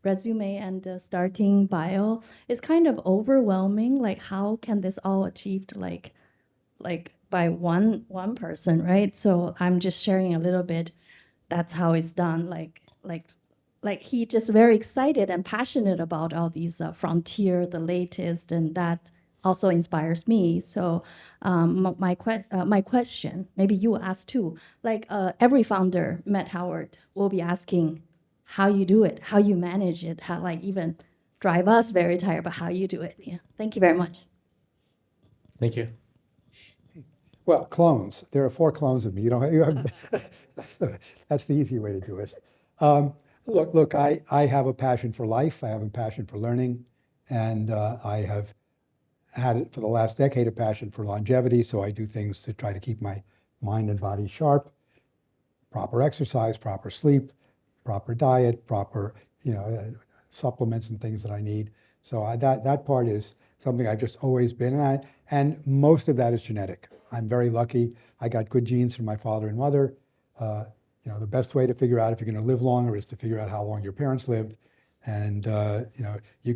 resume and starting bio, it's kind of overwhelming. Like, how can this all achieved like by one person, right? So I'm just sharing a little bit. That's how it's done. Like he just very excited and passionate about all these frontier, the latest, and that also inspires me. So my question, maybe you ask too, like every founder met Howard will be asking how you do it, how you manage it, how like even drive us very tired, but how you do it. Yeah, thank you very much. Thank you. Well, clones. There are 4 clones of me. You have that's the easy way to do it. Look, I have a passion for life. I have a passion for learning, and I have had it for the last decade, a passion for longevity. So I do things to try to keep my mind and body sharp. Proper exercise, proper sleep, proper diet, proper supplements and things that I need. So that part is something I've just always been, and most of that is genetic. I'm very lucky. I got good genes from my father and mother. The best way to figure out if you're going to live longer is to figure out how long your parents lived. And,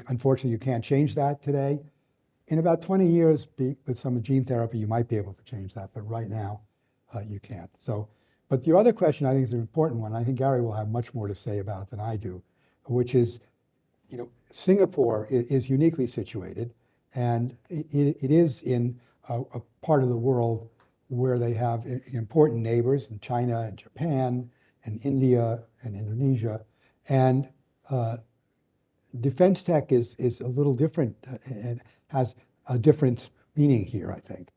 unfortunately, you can't change that today. In about 20 years, with some gene therapy, you might be able to change that. But right now, you can't. So, but your other question, I think, is an important one. I think Gary will have much more to say about it than I do, which is, Singapore is uniquely situated. And it is in a part of the world where they have important neighbors in China and Japan and India and Indonesia. And defense tech is a little different and has a different meaning here, I think,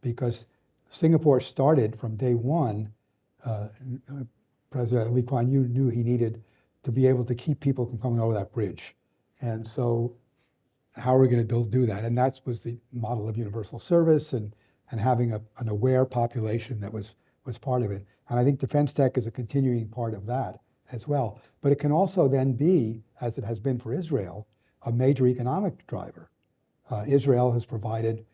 because Singapore started from day one. President Lee Kuan Yew knew he needed to be able to keep people from coming over that bridge. And so how are we going to do that? And that was the model of universal service and having an aware population that was part of it. And I think defense tech is a continuing part of that as well. But it can also then be, as it has been for Israel, a major economic driver. Israel has provided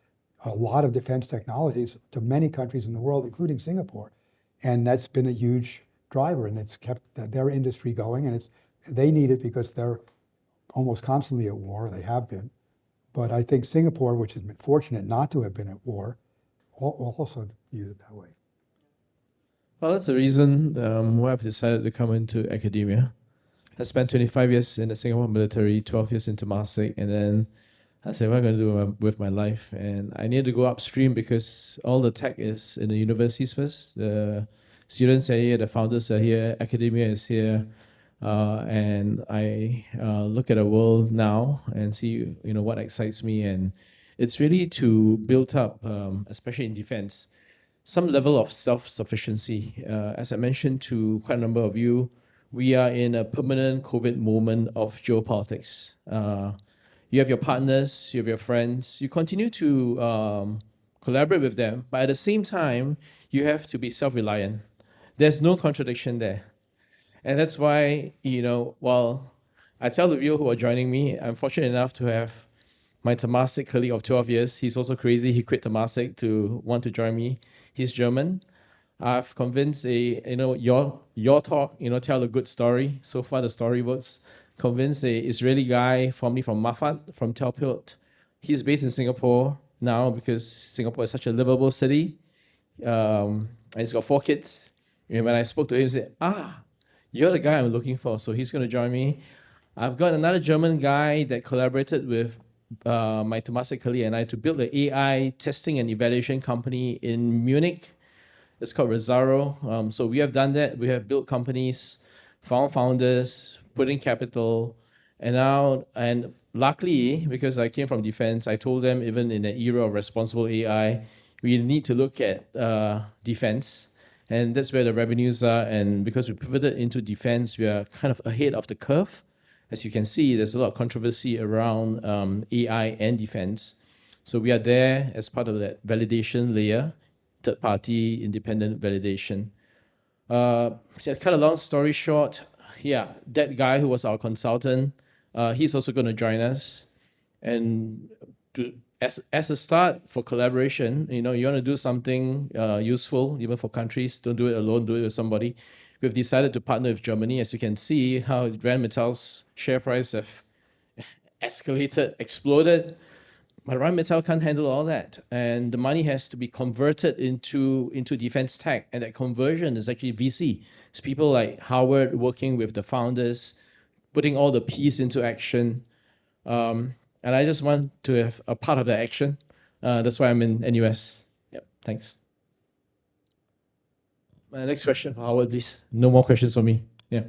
a lot of defense technologies to many countries in the world, including Singapore. And that's been a huge driver, and it's kept their industry going. And they need it because they're almost constantly at war. They have been. But I think Singapore, which has been fortunate not to have been at war, will also use it that way. Well, that's the reason why I've decided to come into academia. I spent 25 years in the Singapore military, 12 years in Temasek, and then I said, what am I going to do with my life? And I needed to go upstream because all the tech is in the universities first. The students are here, the founders are here, academia is here. And I look at the world now and see, what excites me. And it's really to build up, especially in defense, some level of self-sufficiency. As I mentioned to quite a number of you, we are in a permanent COVID moment of geopolitics. You have your partners, you have your friends, you continue to collaborate with them, but at the same time, you have to be self-reliant. There's no contradiction there. And that's why, while I tell the people who are joining me, I'm fortunate enough to have my Temasek colleague of 12 years. He's also crazy. He quit Temasek to want to join me. He's German. I've convinced your talk, tell a good story. So far, the story works. Convinced a Israeli guy, formerly from Mafat, from Telport. He's based in Singapore now because Singapore is such a livable city. And he's got 4 kids. And when I spoke to him, he said, you're the guy I'm looking for. So he's going to join me. I've got another German guy that collaborated with my Temasek colleague and I to build an AI testing and evaluation company in Munich. It's called Rezaro. So we have done that. We have built companies, found founders, put in capital, and luckily, because I came from defense, I told them even in the era of responsible AI, we need to look at defense. And that's where the revenues are. And because we pivoted into defense, we are kind of ahead of the curve. As you can see, there's a lot of controversy around AI and defense. So we are there as part of that validation layer, third-party independent validation. So to cut a long story short, that guy who was our consultant, he's also going to join us. And as a start for collaboration, you want to do something useful, even for countries. Don't do it alone, do it with somebody. We've decided to partner with Germany. As you can see, how Rheinmetall's share price have escalated, exploded. But Rheinmetall can't handle all that. And the money has to be converted into defense tech. And that conversion is actually VC. It's people like Howard working with the founders, putting all the P's into action. And I just want to have a part of the action. That's why I'm in NUS. Yep, thanks. Next question for Howard, please. No more questions for me. Yeah.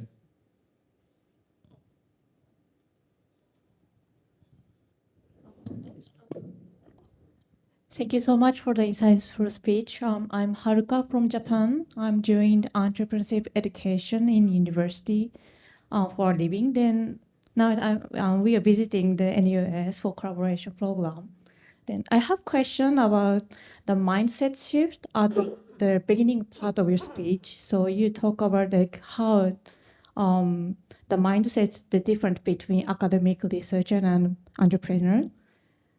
Thank you so much for the insightful speech. I'm Haruka from Japan. I'm doing entrepreneurship education in university for a living. Then now we are visiting the NUS for collaboration program. Then I have question about the mindset shift at the beginning part of your speech. So you talk about how the mindsets, the difference between academic researcher and entrepreneur.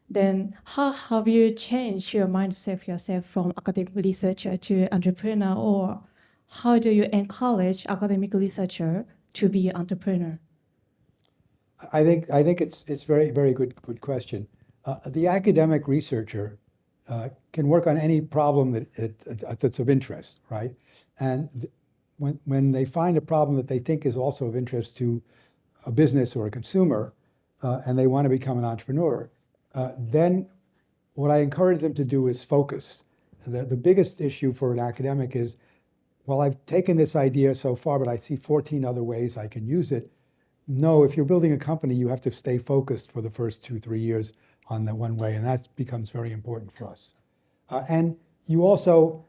Then how have you changed your mindset yourself from academic researcher to entrepreneur, or how do you encourage academic researcher to be an entrepreneur? I think it's very, very good question. The academic researcher can work on any problem that's of interest, right? And when they find a problem that they think is also of interest to a business or a consumer, and they want to become an entrepreneur, then what I encourage them to do is focus. The biggest issue for an academic is, well, I've taken this idea so far, but I see 14 other ways I can use it. No, if you're building a company, you have to stay focused for the first 2-3 years on the one way, and that becomes very important for us. And you also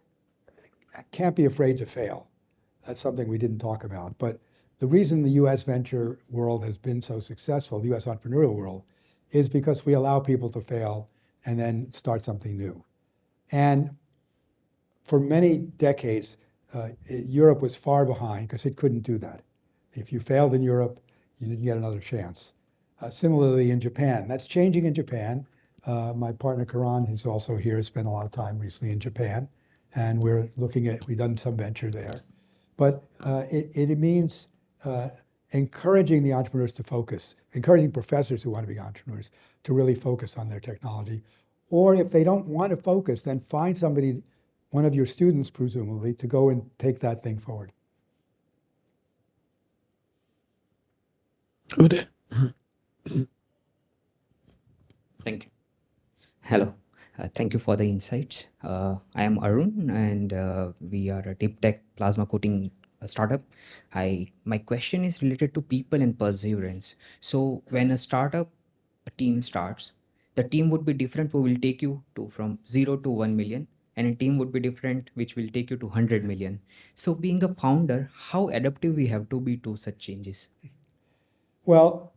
can't be afraid to fail. That's something we didn't talk about. But the reason the US venture world has been so successful, the US entrepreneurial world, is because we allow people to fail and then start something new. And for many decades, Europe was far behind because it couldn't do that. If you failed in Europe, you didn't get another chance. Similarly in Japan, that's changing in Japan. My partner Karan, who's also here, has spent a lot of time recently in Japan, and we've done some venture there. But it means encouraging the entrepreneurs to focus, encouraging professors who want to be entrepreneurs to really focus on their technology. Or if they don't want to focus, then find somebody, one of your students presumably, to go and take that thing forward. Go there. Thank you. Hello. Thank you for the insights. I am Arun, and we are a deep tech plasma coating startup. My question is related to people and perseverance. So, when a team starts, the team would be different. Who will take you to from 0 to 1 million, and a team would be different, which will take you to 100 million. So, being a founder, how adaptive we have to be to such changes? Well,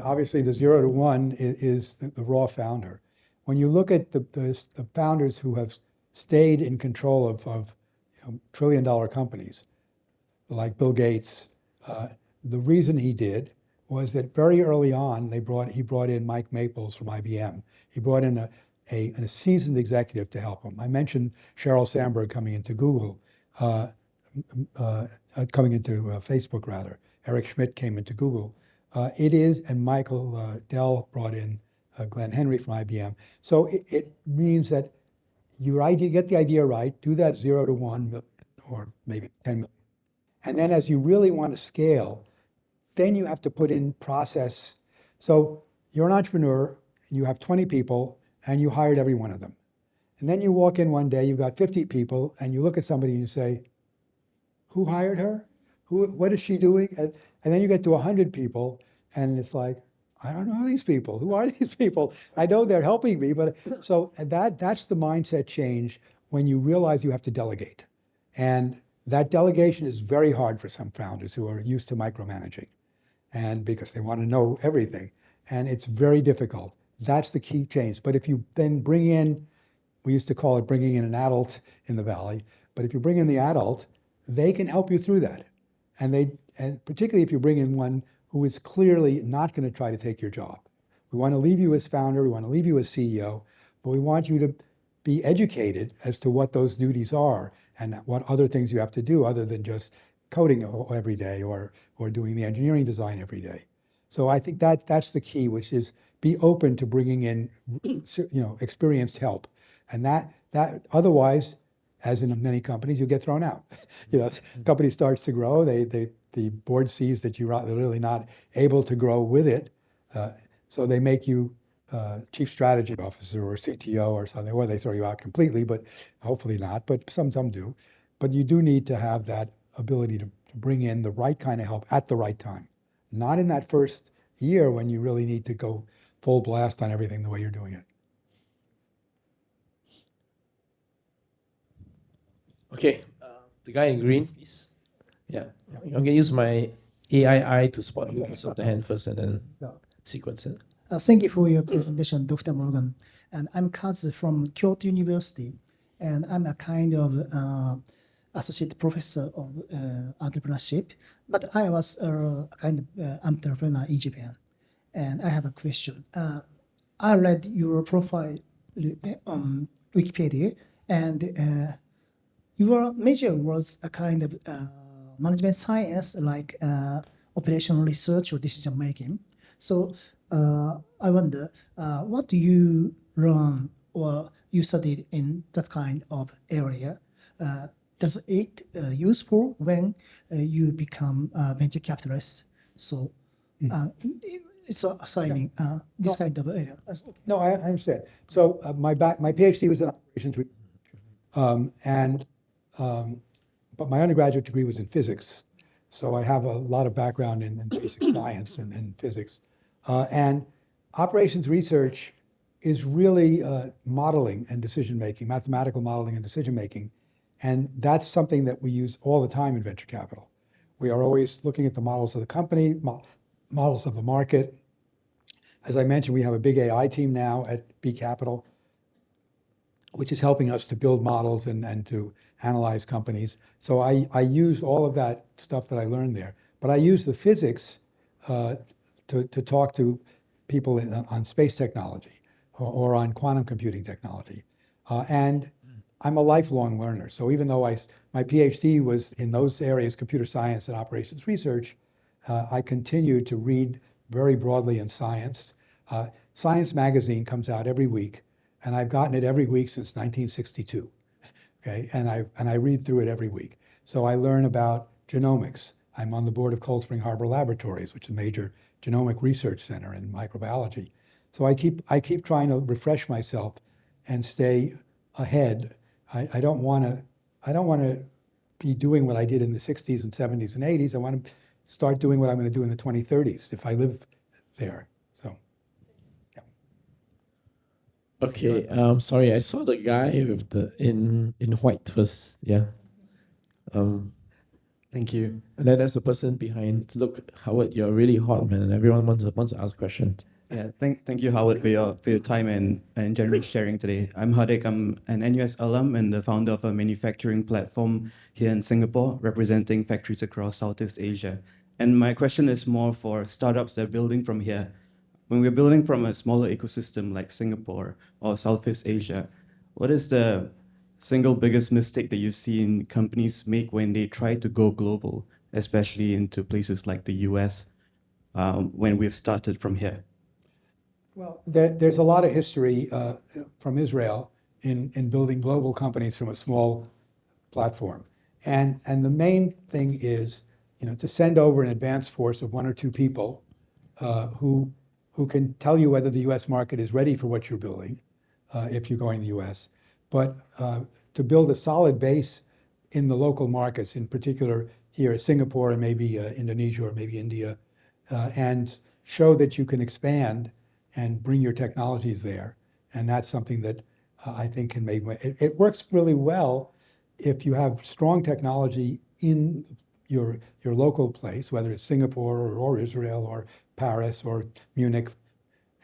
obviously the 0 to 1 is the raw founder. When you look at the founders who have stayed in control of trillion-dollar companies, like Bill Gates, the reason he did was that very early on he brought in Mike Maples from IBM. He brought in a seasoned executive to help him. I mentioned Sheryl Sandberg coming into Google, coming into Facebook rather. Eric Schmidt came into Google. And Michael Dell brought in Glenn Henry from IBM. So it means that you get the idea right, do that 0 to 1 or maybe 10 million. And then as you really want to scale, then you have to put in process. So you're an entrepreneur, you have 20 people, and you hired every one of them. And then you walk in one day, you've got 50 people, and you look at somebody and you say, who hired her? What is she doing? And then you get to 100 people, and it's like, I don't know these people. Who are these people? I know they're helping me, but so that's the mindset change when you realize you have to delegate. And that delegation is very hard for some founders who are used to micromanaging, and because they want to know everything. And it's very difficult. That's the key change. But if you then bring in, we used to call it bringing in an adult in the Valley, but if you bring in the adult, they can help you through that. And particularly if you bring in one who is clearly not going to try to take your job. We want to leave you as founder, we want to leave you as CEO, but we want you to be educated as to what those duties are and what other things you have to do other than just coding every day or doing the engineering design every day. So I think that's the key, which is be open to bringing in experienced help. And that otherwise, as in many companies, you get thrown out. Company starts to grow, the board sees that you're really not able to grow with it, so they make you chief strategy officer or CTO or something, or they throw you out completely, but hopefully not, but some do. But you do need to have that ability to bring in the right kind of help at the right time. Not in that first year when you really need to go full blast on everything the way you're doing it. Okay, the guy in green, please. Yeah, I'm going to use my AI eye to spot who puts up the hand first and then sequence it. Thank you for your presentation, Dr. Morgan. And I'm Kaz from Kyoto University, and I'm a kind of associate professor of entrepreneurship, but I was a kind of entrepreneur in Japan. And I have a question. I read your profile on Wikipedia, and your major was a kind of management science, like operational research or decision making. So I wonder, what do you learn or you studied in that kind of area? Does it useful when you become a venture capitalist? So it's assigning this kind of area. No, I understand. So my PhD was in operations research, but my undergraduate degree was in physics. So I have a lot of background in basic science and physics. And operations research is really modeling and decision-making, mathematical modeling and decision-making. And that's something that we use all the time in venture capital. We are always looking at the models of the company, models of the market. As I mentioned, we have a big AI team now at B Capital, which is helping us to build models and to analyze companies. So I use all of that stuff that I learned there. But I use the physics to talk to people on space technology or on quantum computing technology. And I'm a lifelong learner. So even though my PhD was in those areas, computer science and operations research, I continue to read very broadly in science. Science magazine comes out every week, and I've gotten it every week since 1962. Okay, and I read through it every week. So I learn about genomics, I'm on the board of Cold Spring Harbor Laboratories, which is a major genomic research center in microbiology. So I keep trying to refresh myself and stay ahead. I don't want to be doing what I did in the 60s and 70s and 80s. I want to start doing what I'm going to do in the 2030s if I live there. So, yeah. Okay, sorry, I saw the guy with the in white first. Yeah. Thank you. And then there's the person behind. Look, Howard, you're really hot, man, and everyone wants to ask questions. Yeah, thank you, Howard, for your time and generous sharing today. I'm Hadik. I'm an NUS alum and the founder of a manufacturing platform here in Singapore, representing factories across Southeast Asia. And my question is more for startups that are building from here. When we're building from a smaller ecosystem like Singapore or Southeast Asia, what is the single biggest mistake that you've seen companies make when they try to go global, especially into places like the US, when we've started from here? Well, there's a lot of history from Israel in building global companies from a small platform. And the main thing is, to send over an advanced force of 1 or 2 people who can tell you whether the U.S. market is ready for what you're building, if you're going to the U.S., but to build a solid base in the local markets, in particular here, Singapore and maybe Indonesia or maybe India, and show that you can expand and bring your technologies there. And that's something that I think can make it works really well if you have strong technology in your local place, whether it's Singapore or Israel or Paris or Munich.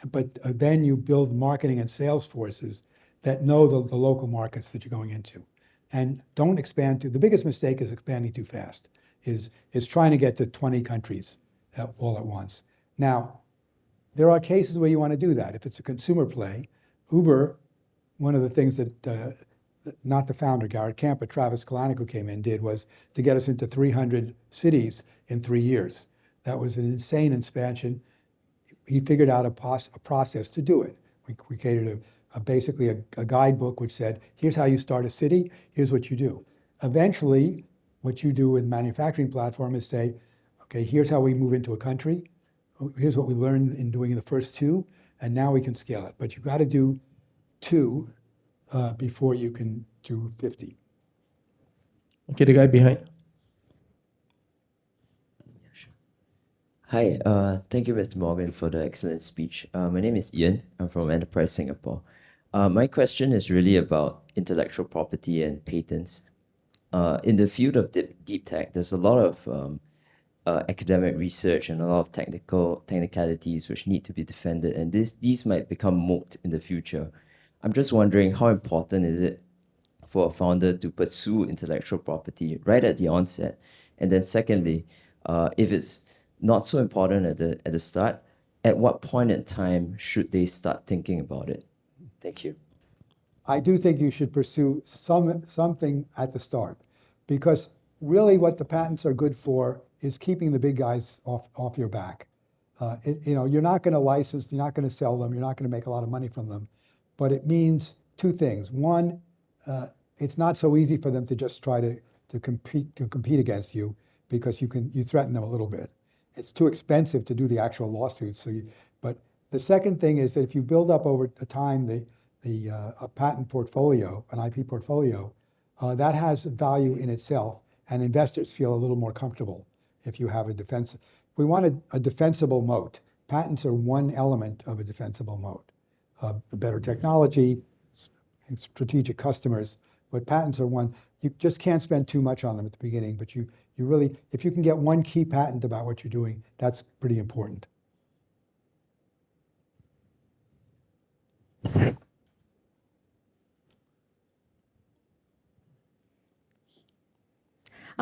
But then you build marketing and sales forces that know the local markets that you're going into. And don't expand the biggest mistake is expanding too fast, is trying to get to 20 countries all at once. Now, there are cases where you want to do that. If it's a consumer play, Uber, one of the things that, not the founder, Garrett Camp, but Travis Kalanick, who came in, did was to get us into 300 cities in 3 years. That was an insane expansion. He figured out a process to do it. We created basically a guidebook which said, here's how you start a city, here's what you do. Eventually, what you do with manufacturing platform is say, okay, here's how we move into a country. Here's what we learned in doing the first 2, and now we can scale it. But you've got to do 2 before you can do 50. Okay, the guy behind. Hi, thank you, Mr. Morgan, for the excellent speech. My name is Ian. I'm from Enterprise Singapore. My question is really about intellectual property and patents. In the field of deep tech, there's a lot of academic research and a lot of technicalities which need to be defended, and these might become moot in the future. I'm just wondering, how important is it for a founder to pursue intellectual property right at the onset? And then secondly, if it's not so important at the start, at what point in time should they start thinking about it? Thank you. I do think you should pursue something at the start, because really what the patents are good for is keeping the big guys off your back. You're not going to license, you're not going to sell them, you're not going to make a lot of money from them, but it means 2 things. One, it's not so easy for them to just try to compete against you, because you threaten them a little bit. It's too expensive to do the actual lawsuits. But the second thing is that if you build up over time a patent portfolio, an IP portfolio, that has value in itself, and investors feel a little more comfortable if you have a defense. We want a defensible moat. Patents are one element of a defensible moat. The better technology, strategic customers, but patents are one. You just can't spend too much on them at the beginning, but you really, if you can get one key patent about what you're doing, that's pretty important.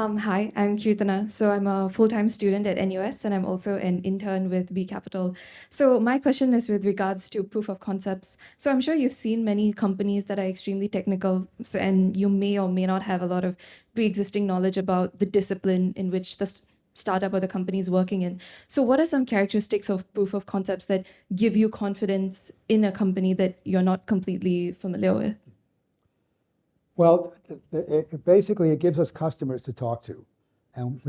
Hi, I'm Kirtana. So I'm a full-time student at NUS, and I'm also an intern with B Capital. So my question is with regards to proof of concepts. So I'm sure you've seen many companies that are extremely technical, and you may or may not have a lot of pre-existing knowledge about the discipline in which the startup or the company is working in. So what are some characteristics of proof of concepts that give you confidence in a company that you're not completely familiar with? Well, basically, it gives us customers to talk to. And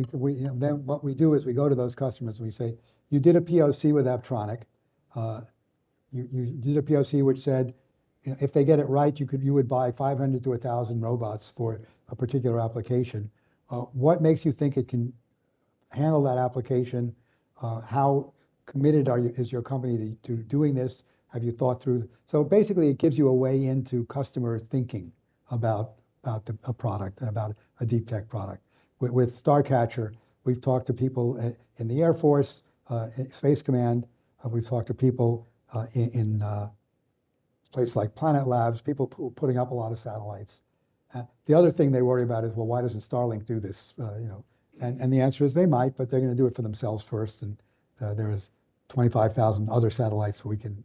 then what we do is we go to those customers and we say, you did a POC with Apptronic. You did a POC which said, if they get it right, you would buy 500 to 1,000 robots for a particular application. What makes you think it can handle that application? How committed is your company to doing this? Have you thought through? So basically, it gives you a way into customer thinking about a product and about a deep tech product. With Starcatcher, we've talked to people in the Air Force, Space Command. We've talked to people in places like Planet Labs, people putting up a lot of satellites. The other thing they worry about is, well, why doesn't Starlink do this? And the answer is they might, but they're going to do it for themselves first. And there's 25,000 other satellites we can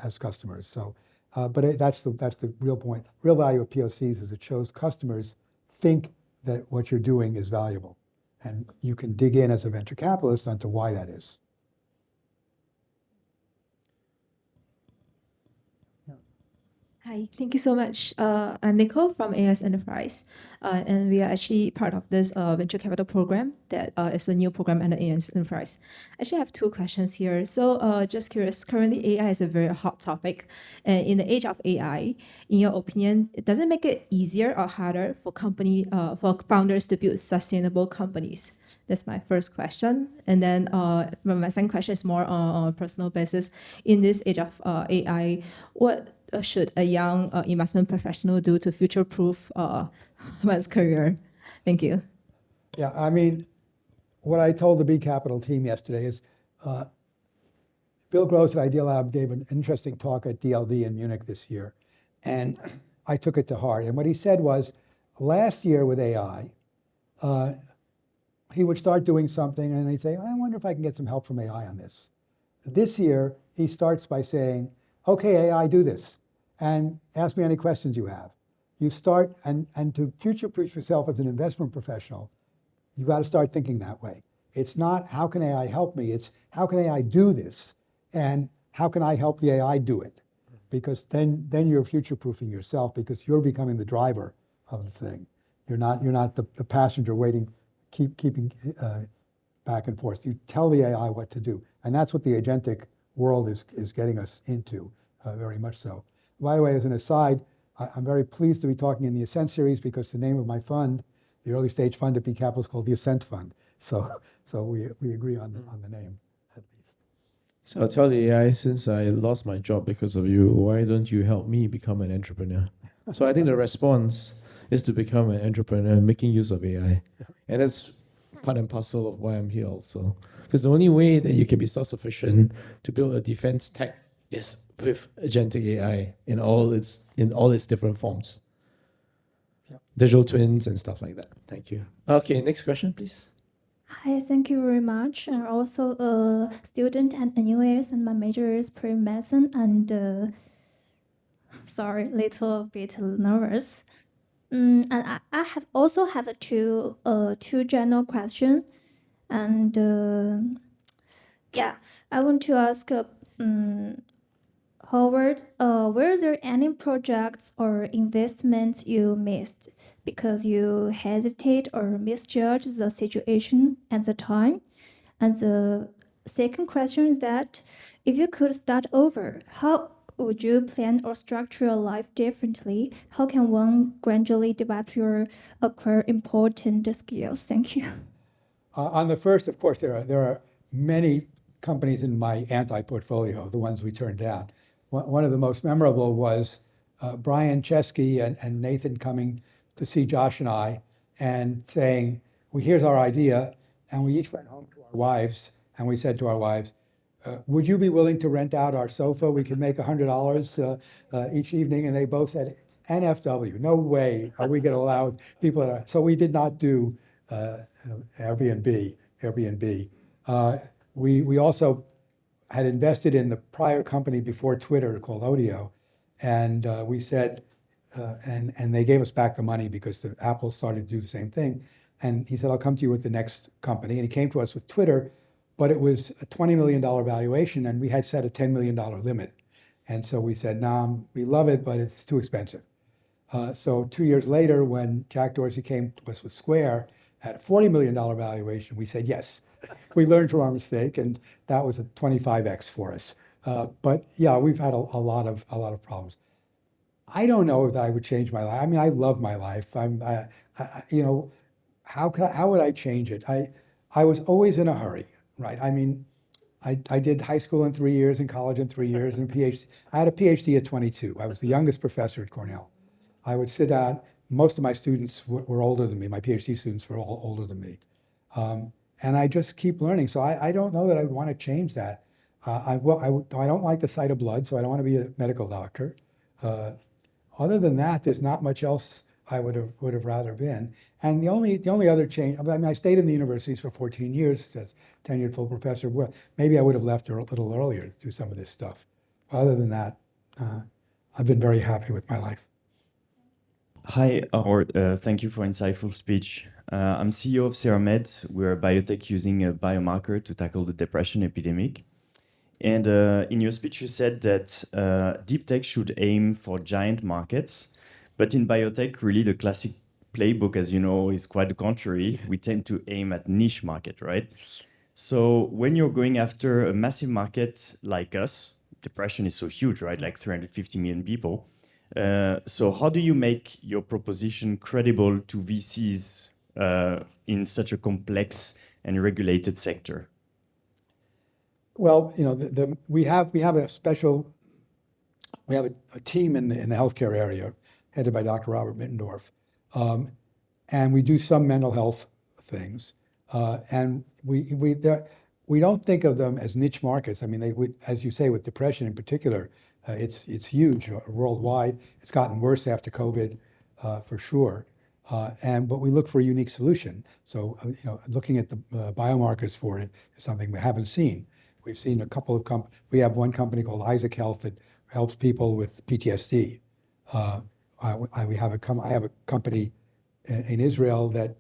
as customers. So, that's the real point. Real value of POCs is it shows customers think that what you're doing is valuable, and you can dig in as a venture capitalist onto why that is. Hi, thank you so much. I'm Nicole from NUS Enterprise, and we are actually part of this venture capital program that is a new program under NUS Enterprise. I actually have two questions here. So just curious, currently AI is a very hot topic. And in the age of AI, in your opinion, does it make it easier or harder for for founders to build sustainable companies? That's my first question. And then my second question is more on a personal basis. In this age of AI, what should a young investment professional do to future-proof one's career? Thank you. Yeah, I mean, what I told the B Capital team yesterday is Bill Gross at Idea Lab gave an interesting talk at DLD in Munich this year, and I took it to heart. And what he said was, last year with AI, he would start doing something and he'd say, I wonder if I can get some help from AI on this. This year, he starts by saying, okay, AI, do this, and ask me any questions you have. You start, and to future-proof yourself as an investment professional, you've got to start thinking that way. It's not, how can AI help me? It's, how can AI do this? And how can I help the AI do it? Because then you're future-proofing yourself, because you're becoming the driver of the thing. You're not the passenger waiting, keeping back and forth. You tell the AI what to do. And that's what the agentic world is getting us into, very much so. By the way, as an aside, I'm very pleased to be talking in the Ascent Series because the name of my fund, the early stage fund at B Capital, is called the Ascent Fund. So we agree on the name, at least. So I'll tell the AI, since I lost my job because of you, why don't you help me become an entrepreneur? So I think the response is to become an entrepreneur making use of AI. And that's part and parcel of why I'm here also. Because the only way that you can be self-sufficient to build a defense tech is with agentic AI in all its different forms. Yep. Digital twins and stuff like that. Thank you. Okay, next question, please. Hi, thank you very much. I'm also a student at NUS, and my major is pre-medicine, and sorry, little bit nervous. And I have also have two general questions, and yeah, I want to ask Howard, were there any projects or investments you missed because you hesitate or misjudge the situation at the time? And the second question is that if you could start over, how would you plan or structure your life differently? How can one gradually develop or acquire important skills? Thank you. On the first, of course, there are many companies in my anti-portfolio, the ones we turned down. One of the most memorable was Brian Chesky and Nathan coming to see Josh and I and saying, well, here's our idea. And we each went home to our wives and we said to our wives, would you be willing to rent out our sofa? We could make $100 each evening. And they both said, NFW, no way are we going to allow people to. So we did not do Airbnb. We also had invested in the prior company before Twitter called Odeo. And we said, and they gave us back the money because Apple started to do the same thing. And he said, I'll come to you with the next company. And he came to us with Twitter, but it was a $20 million valuation, and we had set a $10 million limit. And so we said, no, we love it, but it's too expensive. So 2 years later, when Jack Dorsey came to us with Square, At a $40 million valuation, we said yes. We learned from our mistake, and that was a 25x for us. But yeah, we've had a lot of problems. I don't know that I would change my life. I mean, I love my life. You know, how would I change it? I was always in a hurry, right? I mean, I did high school in 3 years and college in 3 years and PhD. I had a PhD at 22. I was the youngest professor at Cornell. I would sit down. Most of my students were older than me. My PhD students were all older than me. And I just keep learning. So I don't know that I would want to change that. I don't like the sight of blood, so I don't want to be a medical doctor. Other than that, there's not much else I would have rather been. And the only other change, I mean, I stayed in the universities for 14 years as tenured full professor. Well, maybe I would have left a little earlier to do some of this stuff. Other than that, I've been very happy with my life. Hi, Howard. Thank you for insightful speech. I'm CEO of Ceramed. We're a biotech using a biomarker to tackle the depression epidemic. And in your speech, you said that deep tech should aim for giant markets. But in biotech, really, the classic playbook, as you know, is quite the contrary. We tend to aim at niche market, right? So when you're going after a massive market like us, depression is so huge, right? Like 350 million people. So how do you make your proposition credible to VCs in such a complex and regulated sector? Well, you know, we have a team in the healthcare area headed by Dr. Robert Mittendorf, and we do some mental health things, and we don't think of them as niche markets. I mean, as you say, with depression in particular, it's huge worldwide. It's gotten worse after COVID, for sure. But we look for a unique solution. So, you know, looking at the biomarkers for it is something we haven't seen. We've seen a couple of we have one company called Isaac Health that helps people with PTSD. I have a company in Israel that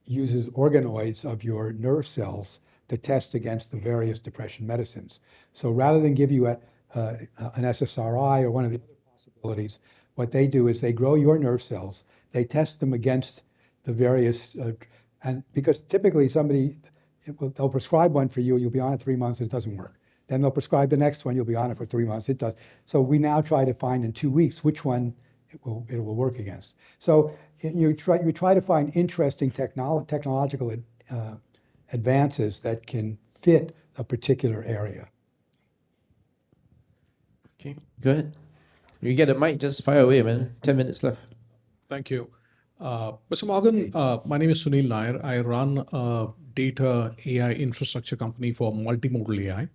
uses organoids of your nerve cells to test against the various depression medicines. So rather than give you an SSRI or one of the other possibilities, what they do is they grow your nerve cells, they test them against the various, and because typically they'll prescribe one for you, you'll be on it 3 months and it doesn't work. Then they'll prescribe the next one, you'll be on it for 3 months, it does. So we now try to find in 2 weeks which one it will work against. So you try to find interesting technological advances that can fit a particular area. Okay, go ahead. You get a mic, just fire away, man. 10 minutes left. Thank you. Mr. Morgan, my name is Sunil Nair. I run a data AI infrastructure company for multimodal AI.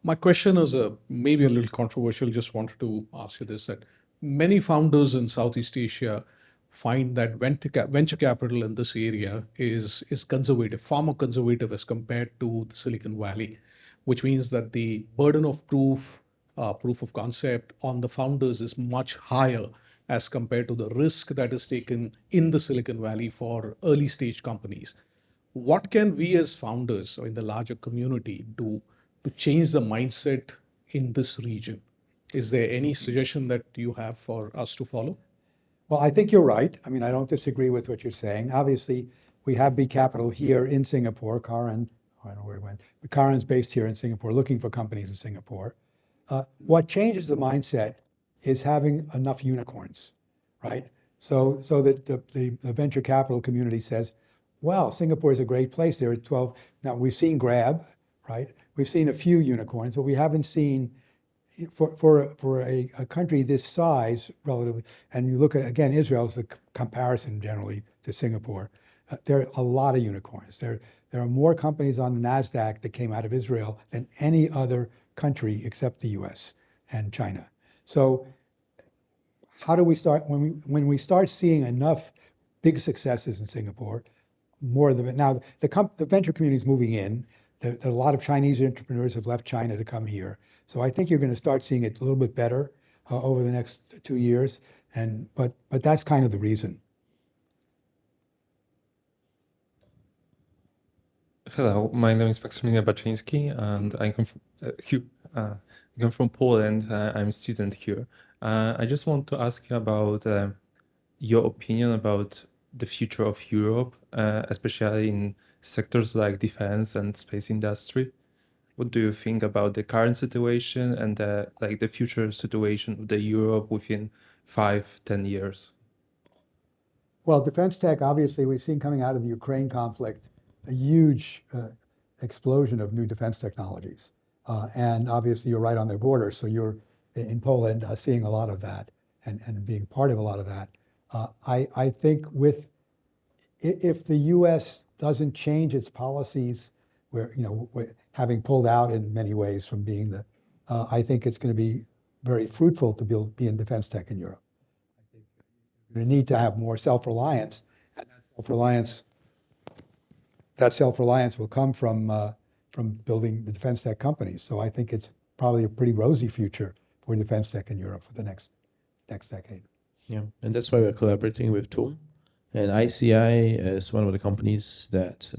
My question is maybe a little controversial. Just wanted to ask you this, that many founders in Southeast Asia find that venture capital in this area is conservative, far more conservative as compared to the Silicon Valley, which means that the burden of proof of concept on the founders is much higher as compared to the risk that is taken in the Silicon Valley for early stage companies. What can we as founders or in the larger community do to change the mindset in this region? Is there any suggestion that you have for us to follow? Well, I think you're right. I mean, I don't disagree with what you're saying. Obviously, we have B Capital here in Singapore. Karan, I don't know where he went, but Karan's based here in Singapore, looking for companies in Singapore. What changes the mindset is having enough unicorns, right? So that the venture capital community says, well, Singapore is a great place. There are 12. Now, we've seen Grab, right? We've seen a few unicorns, but we haven't seen, for a country this size, relatively, and you look at, again, Israel is the comparison generally to Singapore. There are a lot of unicorns. There are more companies on the NASDAQ that came out of Israel than any other country except the US and China. So how do we start, when we start seeing enough big successes in Singapore, more of them, now the venture community is moving in. There are a lot of Chinese entrepreneurs have left China to come here. So I think you're going to start seeing it a little bit better over the next 2 years. But that's kind of the reason. Hello, my name is Maksymilian Baczyński, and I come from Poland. I'm a student here. I just want to ask you about your opinion about the future of Europe, especially in sectors like defense and space industry. What do you think about the current situation and the future situation of the Europe within 5-10 years? Well, defense tech, obviously, we've seen coming out of the Ukraine conflict a huge explosion of new defense technologies. And obviously, you're right on their border, so you're in Poland seeing a lot of that and being part of a lot of that. I think if the U.S. doesn't change its policies, where having pulled out in many ways from being I think it's going to be very fruitful to be in defense tech in Europe. We need to have more self-reliance, and that self-reliance will come from building the defense tech companies. So I think it's probably a pretty rosy future for defense tech in Europe for the next decade. Yeah, and that's why we're collaborating with TUM. And ICI is one of the companies that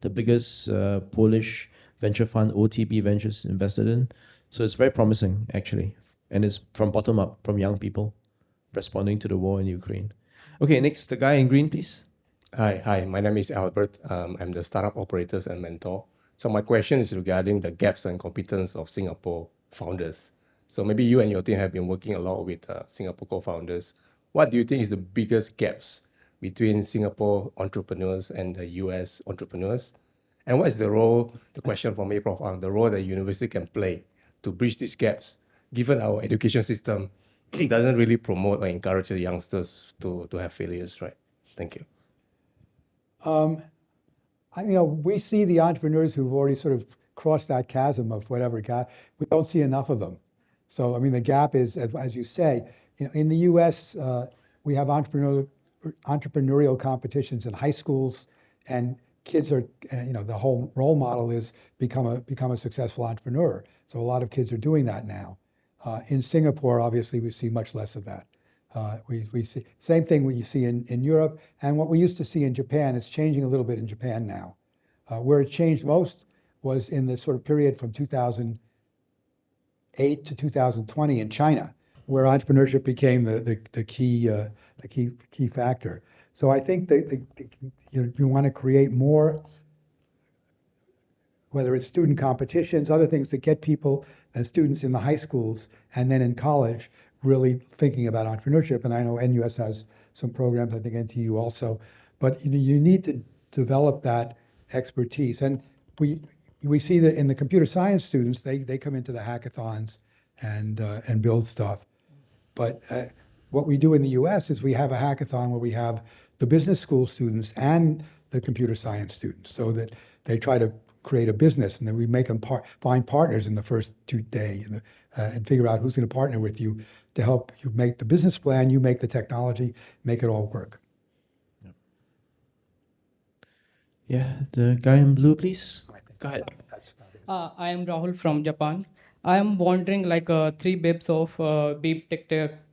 the biggest Polish venture fund, OTB Ventures, invested in. So it's very promising, actually. And it's from bottom up, from young people responding to the war in Ukraine. Okay, next, the guy in green, please. Hi. My name is Albert. I'm the startup operators and mentor. So my question is regarding the gaps and competence of Singapore founders. So maybe you and your team have been working a lot with Singapore co-founders. What do you think is the biggest gaps between Singapore entrepreneurs and the US entrepreneurs? And what is the role, the question from Prof. Ang, the role that university can play to bridge these gaps, given our education system it doesn't really promote or encourage the youngsters to have failures, right? Thank you. We see the entrepreneurs who've already sort of crossed that chasm of whatever gap. We don't see enough of them. So, the gap is, as you say, in the U.S., we have entrepreneurial competitions in high schools, and kids are, the whole role model is become a successful entrepreneur. So a lot of kids are doing that now. In Singapore, obviously, we see much less of that. We see same thing what you see in Europe, and what we used to see in Japan. It's changing a little bit in Japan now. Where it changed most was in the sort of period from 2008 to 2020 in China, where entrepreneurship became the key factor. So I think that you want to create more, whether it's student competitions, other things that get people and students in the high schools and then in college really thinking about entrepreneurship. And I know NUS has some programs, I think NTU also, but you need to develop that expertise. And we see that in the computer science students, they come into the hackathons and build stuff. But what we do in the US is we have a hackathon where we have the business school students and the computer science students, so that they try to create a business, and then we make them find partners in the first 2 days and figure out who's going to partner with you to help you make the business plan, you make the technology, make it all work. Yeah, the guy in blue, please. Go ahead. I am Rahul from Japan. I am wondering 3 BIPs of deep tech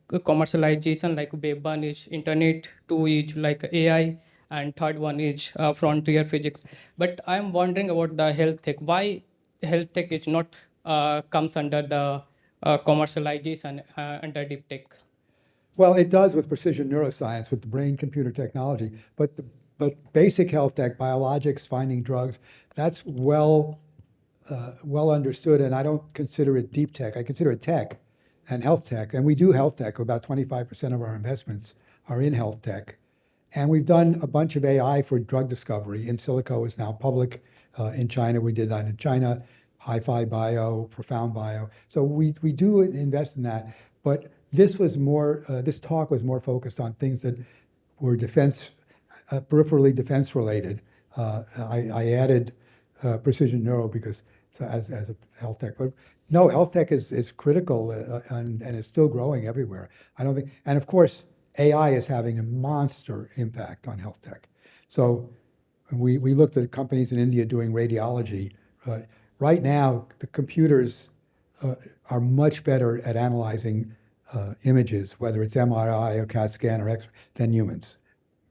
commercialization, like BIP 1 is internet, 2 is AI, and third one is frontier physics. But I am wondering about the health tech. Why health tech is not comes under the commercialization under deep tech? Well, it does with precision neuroscience, with the brain-computer technology. But basic health tech, biologics, finding drugs, that's well understood, and I don't consider it deep tech. I consider it tech and health tech, and we do health tech. About 25% of our investments are in health tech. And we've done a bunch of AI for drug discovery. In silico is now public in China. We did that in China, Hi-Fi Bio, Profound Bio. So we do invest in that. But this talk was more focused on things that were peripherally defense related. I added precision neuro because as a health tech. But no, health tech is critical and it's still growing everywhere. And of course, AI is having a monster impact on health tech. So we looked at companies in India doing radiology. Right now, the computers are much better at analyzing images, whether it's MRI or CAT scan or X-ray, than humans.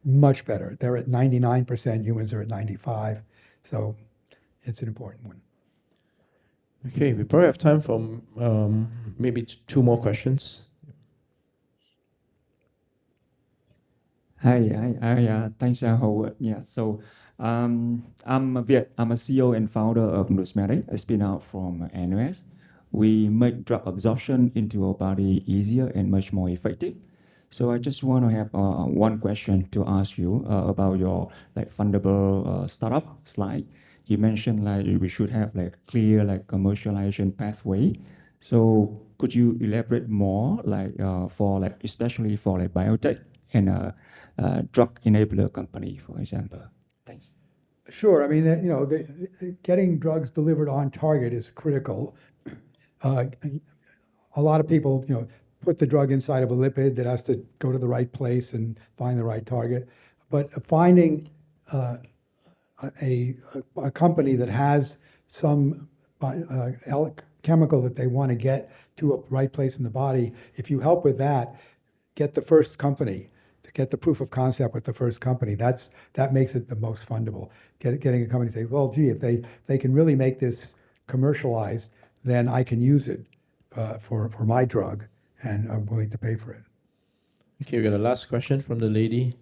Much better. They're at 99%, humans are at 95%. So it's an important one. Okay, we probably have time for maybe 2 more questions. Thanks, Howard. Yeah, so I'm Viet. I'm a CEO and founder of Nuismatic, a spin-out from NUS. We make drug absorption into our body easier and much more effective. So I just want to have one question to ask you about your Fundable startup slide. You mentioned we should have clear commercialization pathway. So could you elaborate more for especially for biotech and drug enabler company, for example? Thanks. Sure. I mean, getting drugs delivered on target is critical. A lot of people, put the drug inside of a lipid that has to go to the right place and find the right target. But finding a company that has some chemical that they want to get to a right place in the body, if you help with that, get the first company, to get the proof of concept with the first company, that makes it the most fundable. Getting a company to say, well, gee, if they can really make this commercialized, then I can use it for my drug, and I'm willing to pay for it. Okay, we got a last question from the lady.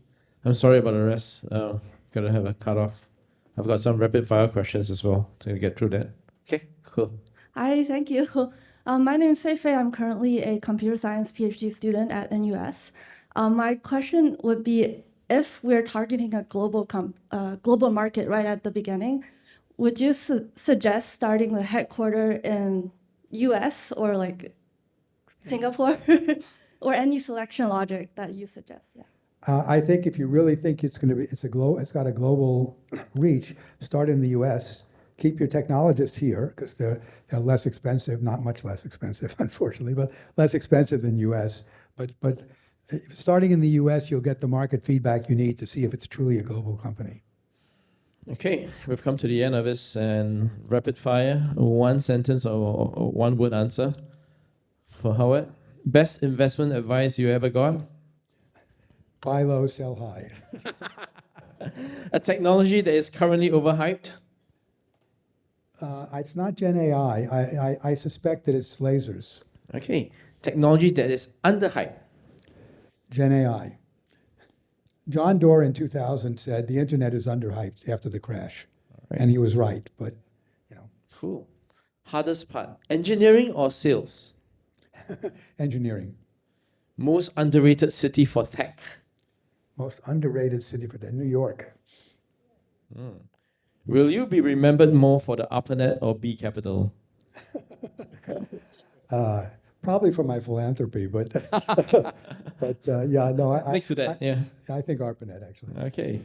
I'm sorry about the rest. Gotta have a cutoff. I've got some rapid fire questions as well to get through that. Okay, cool. Hi, thank you. My name is Fei Fei. I'm currently a computer science PhD student at NUS. My question would be, if we're targeting a global market right at the beginning, would you suggest starting the headquarter in US or Singapore, or any selection logic that you suggest? Yeah. I think if you really think it's got a global reach, start in the U.S. Keep your technologists here because they're less expensive, not much less expensive, unfortunately, but less expensive than U.S. But starting in the U.S., you'll get the market feedback you need to see if it's truly a global company. Okay, we've come to the end of this, and rapid fire, one sentence or one word answer for Howard. Best investment advice you ever got? Buy low, sell high. A technology that is currently overhyped? It's not Gen AI. I suspect that it's lasers. Okay, technology that is underhyped? Gen AI. John Doerr in 2000 said the internet is underhyped after the crash. Right. And he was right, but Cool. Hardest part, engineering or sales? Engineering. Most underrated city for tech? Most underrated city for tech, New York. Will you be remembered more for the ARPANET or B Capital? Probably for my philanthropy, but Next to that, yeah. I think ARPANET actually. Okay.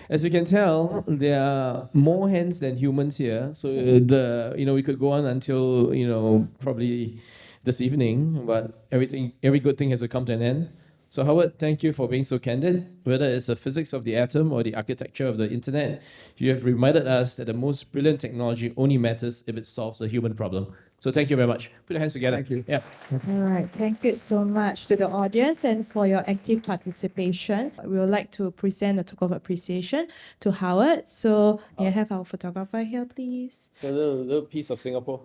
As you can tell, there are more hands than humans here. So we could go on until probably this evening, but every good thing has to come to an end. So Howard, thank you for being so candid. Whether it's the physics of the atom or the architecture of the internet, you have reminded us that the most brilliant technology only matters if it solves a human problem. So thank you very much. Put your hands together. Thank you. Yeah. All right. Thank you so much to the audience and for your active participation. We would like to present a token of appreciation to Howard. So may I have our photographer here, please? So a little piece of Singapore.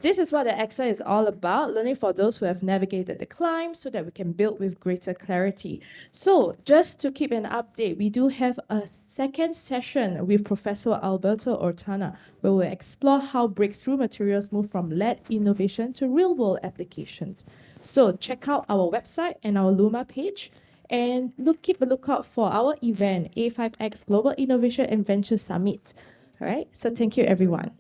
This is what the Excel is all about, learning for those who have navigated the climb so that we can build with greater clarity. So just to keep an update, we do have a second session with Professor Alberto Ortana, where we'll explore how breakthrough materials move from lab innovation to real-world applications. So check out our website and our Luma page, and keep a lookout for our event, A5X Global Innovation and Venture Summit. All right, so thank you, everyone.